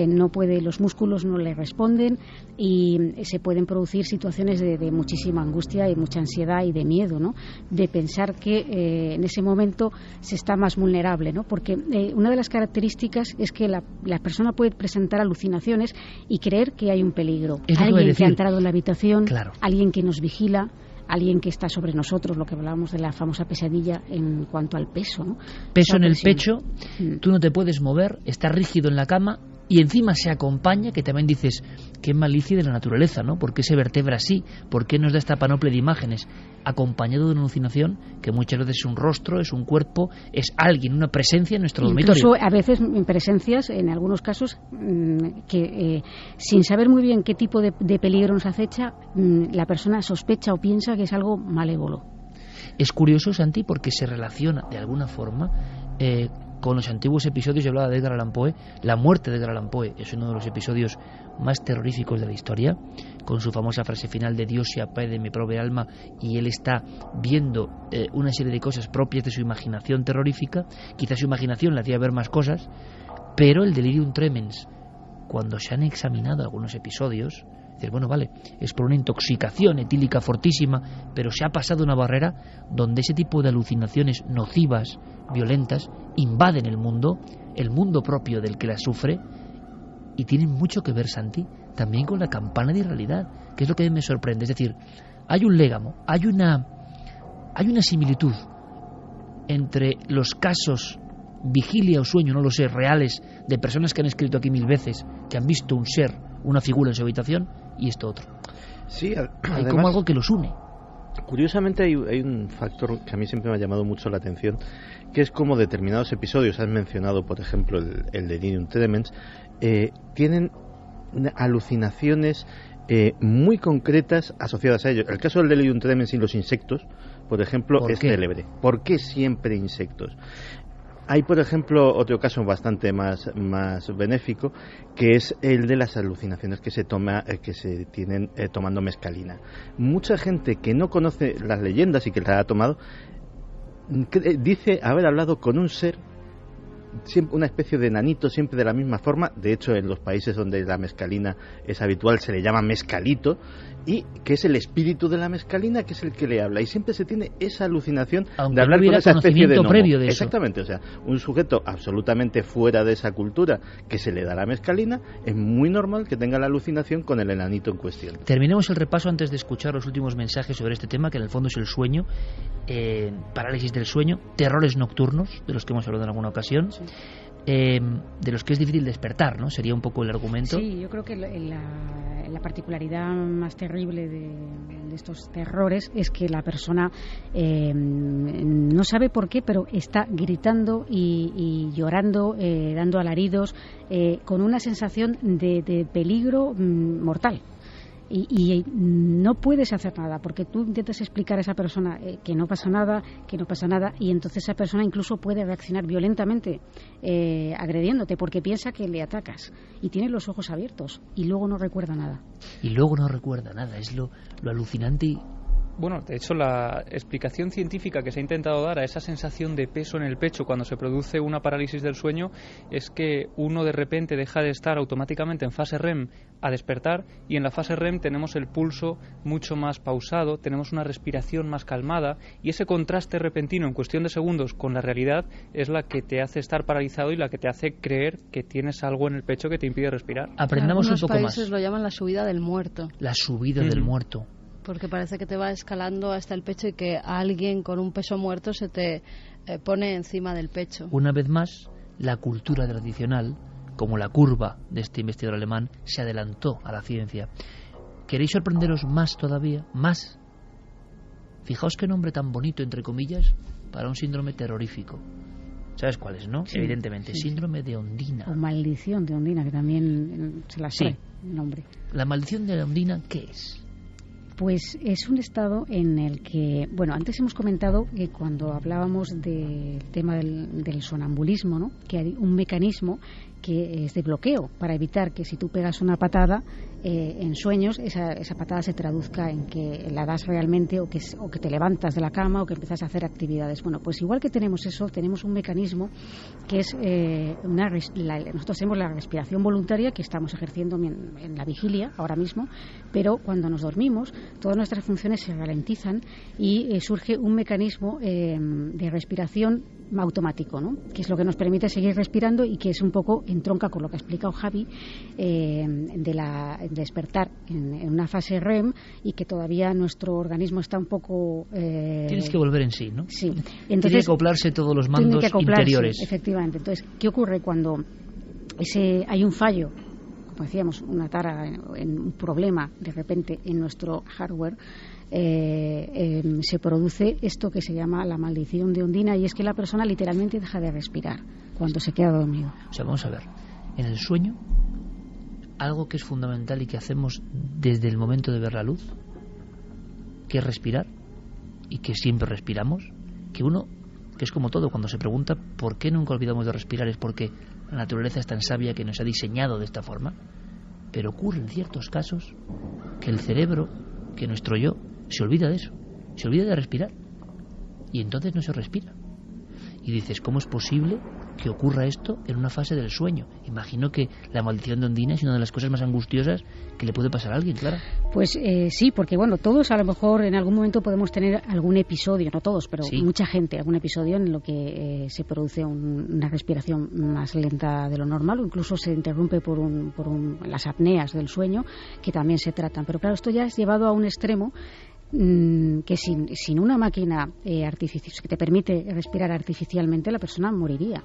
No puede, los músculos no le responden, y se pueden producir situaciones de muchísima angustia y mucha ansiedad y de miedo, ¿no? De pensar que en ese momento se está más vulnerable, ¿no? Porque una de las características es que la persona puede presentar alucinaciones y creer que hay un peligro. Alguien que ha entrado en la habitación, claro. Alguien que nos vigila, alguien que está sobre nosotros, lo que hablábamos de la famosa pesadilla en cuanto al peso, ¿no? Peso en el pecho, tú no te puedes mover, estás rígido en la cama y encima se acompaña, que también dices, qué malicia de la naturaleza, ¿no? ¿Por qué se vertebra así? ¿Por qué nos da esta panoplia de imágenes? Acompañado de una alucinación que muchas veces es un rostro, es un cuerpo, es alguien, una presencia en nuestro dormitorio. Incluso a veces presencias, en algunos casos, que sin saber muy bien qué tipo de peligro nos acecha, la persona sospecha o piensa que es algo malévolo. Es curioso, Santi, porque se relaciona de alguna forma con los antiguos episodios. Yo hablaba de Edgar Allan Poe. La muerte de Edgar Allan Poe es uno de los episodios más terroríficos de la historia, con su famosa frase final de Dios se apiade de mi pobre alma, y él está viendo una serie de cosas propias de su imaginación terrorífica. Quizás su imaginación le hacía ver más cosas, pero el delirium tremens, cuando se han examinado algunos episodios, dices, bueno, vale, es por una intoxicación etílica fortísima, pero se ha pasado una barrera donde ese tipo de alucinaciones nocivas, violentas, invaden el mundo propio del que la sufre, y tienen mucho que ver, Santi, también con la campana de irrealidad, que es lo que a mí me sorprende. Es decir, hay un légamo, hay una similitud entre los casos vigilia o sueño, no lo sé, reales, de personas que han escrito aquí 1000 veces, que han visto un ser, una figura en su habitación, y esto otro. Sí, hay además, como algo que los une. Curiosamente hay un factor que a mí siempre me ha llamado mucho la atención, que es como determinados episodios, has mencionado por ejemplo el delirium tremens, tienen alucinaciones muy concretas asociadas a ellos. El caso del delirium tremens y los insectos, por ejemplo, es célebre. ¿Por qué siempre insectos? Hay, por ejemplo, otro caso bastante más benéfico, que es el de las alucinaciones que se tienen tomando mescalina. Mucha gente que no conoce las leyendas y que las ha tomado dice haber hablado con un ser, una especie de enanito, siempre de la misma forma. De hecho, en los países donde la mescalina es habitual se le llama mescalito, y que es el espíritu de la mescalina que es el que le habla, y siempre se tiene esa alucinación de hablar con esa especie de gnomo. Previo de eso. Exactamente, o sea, un sujeto absolutamente fuera de esa cultura que se le da la mescalina, es muy normal que tenga la alucinación con el enanito en cuestión. Terminemos el repaso antes de escuchar los últimos mensajes sobre este tema, que en el fondo es el sueño, parálisis del sueño, terrores nocturnos, de los que hemos hablado en alguna ocasión. Sí. De los que es difícil despertar, ¿no? Sería un poco el argumento. Sí, yo creo que la particularidad más terrible de estos terrores es que la persona no sabe por qué, pero está gritando y llorando, dando alaridos, con una sensación de peligro mortal. Y no puedes hacer nada, porque tú intentas explicar a esa persona que no pasa nada, y entonces esa persona incluso puede reaccionar violentamente agrediéndote, porque piensa que le atacas y tiene los ojos abiertos y luego no recuerda nada. Es lo alucinante. Bueno, de hecho, la explicación científica que se ha intentado dar a esa sensación de peso en el pecho cuando se produce una parálisis del sueño es que uno de repente deja de estar automáticamente en fase REM a despertar, y en la fase REM tenemos el pulso mucho más pausado, tenemos una respiración más calmada, y ese contraste repentino en cuestión de segundos con la realidad es la que te hace estar paralizado y la que te hace creer que tienes algo en el pecho que te impide respirar. Aprendamos un poco más. En algunos países lo llaman la subida del muerto. La subida del muerto. Porque parece que te va escalando hasta el pecho y que alguien con un peso muerto se te pone encima del pecho. Una vez más, la cultura tradicional, como la curva de este investigador alemán, se adelantó a la ciencia. ¿Queréis sorprenderos más todavía? ¿Más? Fijaos qué nombre tan bonito, entre comillas, para un síndrome terrorífico. ¿Sabes cuál es, no? Sí, evidentemente, sí. Síndrome de Ondina. O maldición de Ondina, que también se la sabe el nombre. ¿La maldición de Ondina qué es? Pues es un estado en el que, bueno, antes hemos comentado que cuando hablábamos del tema del sonambulismo, ¿no?, que hay un mecanismo que es de bloqueo para evitar que si tú pegas una patada en sueños, esa patada se traduzca en que la das realmente o que te levantas de la cama o que empiezas a hacer actividades. Bueno, pues igual que tenemos eso, tenemos un mecanismo que es nosotros tenemos la respiración voluntaria que estamos ejerciendo en la vigilia ahora mismo, pero cuando nos dormimos todas nuestras funciones se ralentizan y surge un mecanismo de respiración automático, ¿no?, que es lo que nos permite seguir respirando y que es un poco entronca con lo que ha explicado Javi de despertar en una fase REM y que todavía nuestro organismo está un poco tienes que volver en sí, ¿no? Sí. Entonces tiene que acoplarse todos los mandos interiores. Efectivamente. Entonces, ¿qué ocurre cuando hay un fallo, como decíamos, una tara, en un problema de repente en nuestro hardware, se produce esto que se llama la maldición de Ondina, y es que la persona literalmente deja de respirar cuando se queda dormido. O sea, vamos a ver, en el sueño, algo que es fundamental y que hacemos desde el momento de ver la luz, que es respirar, y que siempre respiramos, que es como todo, cuando se pregunta por qué nunca olvidamos de respirar, es porque la naturaleza es tan sabia que nos ha diseñado de esta forma. Pero ocurre en ciertos casos que el cerebro, que nuestro yo, se olvida de eso, se olvida de respirar, y entonces no se respira. Y dices, ¿cómo es posible que ocurra esto en una fase del sueño? Imagino que la maldición de Ondina es una de las cosas más angustiosas que le puede pasar a alguien, Clara. Pues sí, porque bueno, todos a lo mejor en algún momento podemos tener algún episodio, no todos, pero sí, mucha gente, algún episodio en lo que se produce una respiración más lenta de lo normal, o incluso se interrumpe por las apneas del sueño, que también se tratan. Pero claro, esto ya es llevado a un extremo que sin una máquina artificial que te permite respirar artificialmente, la persona moriría.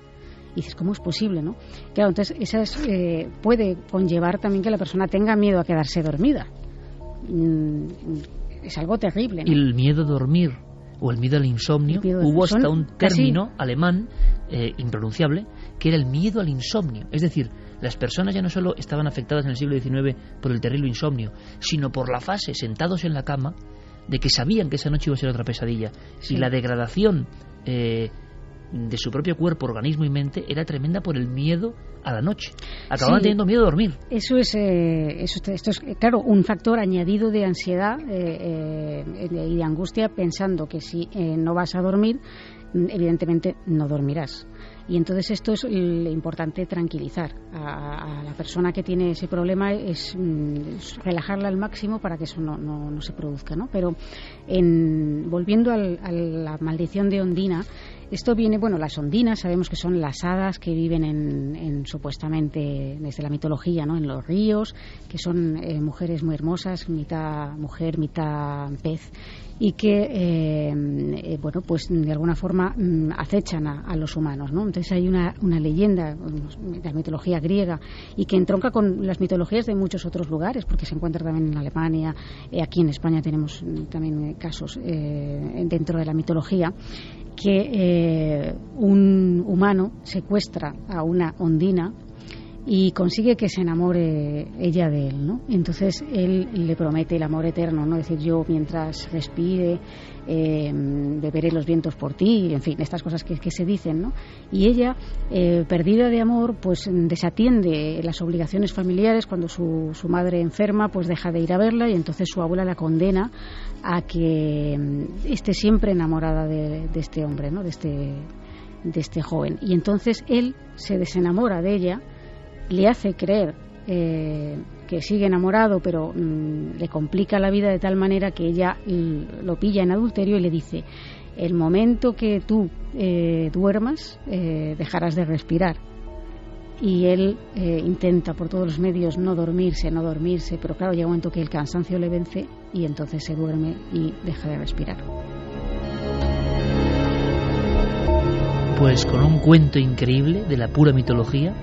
Y dices, ¿cómo es posible, no? Claro, entonces puede conllevar también que la persona tenga miedo a quedarse dormida. Es algo terrible, ¿no? Y el miedo a dormir o el miedo al insomnio, hubo hasta un término alemán impronunciable, que era el miedo al insomnio. Es decir, las personas ya no solo estaban afectadas en el siglo XIX por el terrible insomnio, sino por la fase, sentados en la cama, de que sabían que esa noche iba a ser otra pesadilla. Sí. Y la degradación de su propio cuerpo, organismo y mente era tremenda por el miedo a la noche. Acababan teniendo miedo a dormir. Esto es, claro, un factor añadido de ansiedad y de angustia, pensando que si no vas a dormir, evidentemente no dormirás. Y entonces esto es importante, tranquilizar a la persona que tiene ese problema, es relajarla al máximo para que eso no se produzca, ¿no? Pero volviendo a la maldición de Ondina, esto viene, bueno, las ondinas sabemos que son las hadas que viven en supuestamente desde la mitología, ¿no? En los ríos, que son mujeres muy hermosas, mitad mujer, mitad pez, y que bueno, pues de alguna forma acechan a los humanos, ¿no? Entonces hay una leyenda de la mitología griega, y que entronca con las mitologías de muchos otros lugares, porque se encuentra también en Alemania, aquí en España tenemos también casos dentro de la mitología, que un humano secuestra a una ondina y consigue que se enamore ella de él, ¿no? Entonces él le promete el amor eterno, ¿no? Es decir, yo mientras respire beberé los vientos por ti, en fin, estas cosas que se dicen, ¿no? Y ella, perdida de amor, pues desatiende las obligaciones familiares. Cuando su madre enferma, pues deja de ir a verla, y entonces su abuela la condena a que esté siempre enamorada de este hombre, ¿no? De este joven. Y entonces él se desenamora de ella, le hace creer que sigue enamorado, pero le complica la vida de tal manera que ella lo pilla en adulterio y le dice: el momento que tú duermas, dejarás de respirar. Y él intenta por todos los medios no dormirse, pero claro, llega un momento que el cansancio le vence y entonces se duerme y deja de respirar. Pues con un cuento increíble de la pura mitología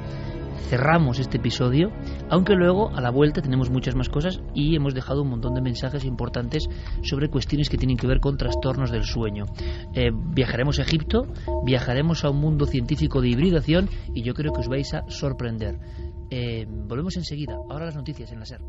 cerramos este episodio, aunque luego a la vuelta tenemos muchas más cosas y hemos dejado un montón de mensajes importantes sobre cuestiones que tienen que ver con trastornos del sueño. Viajaremos a Egipto, viajaremos a un mundo científico de hibridación, y yo creo que os vais a sorprender. Volvemos enseguida. Ahora las noticias en la SER.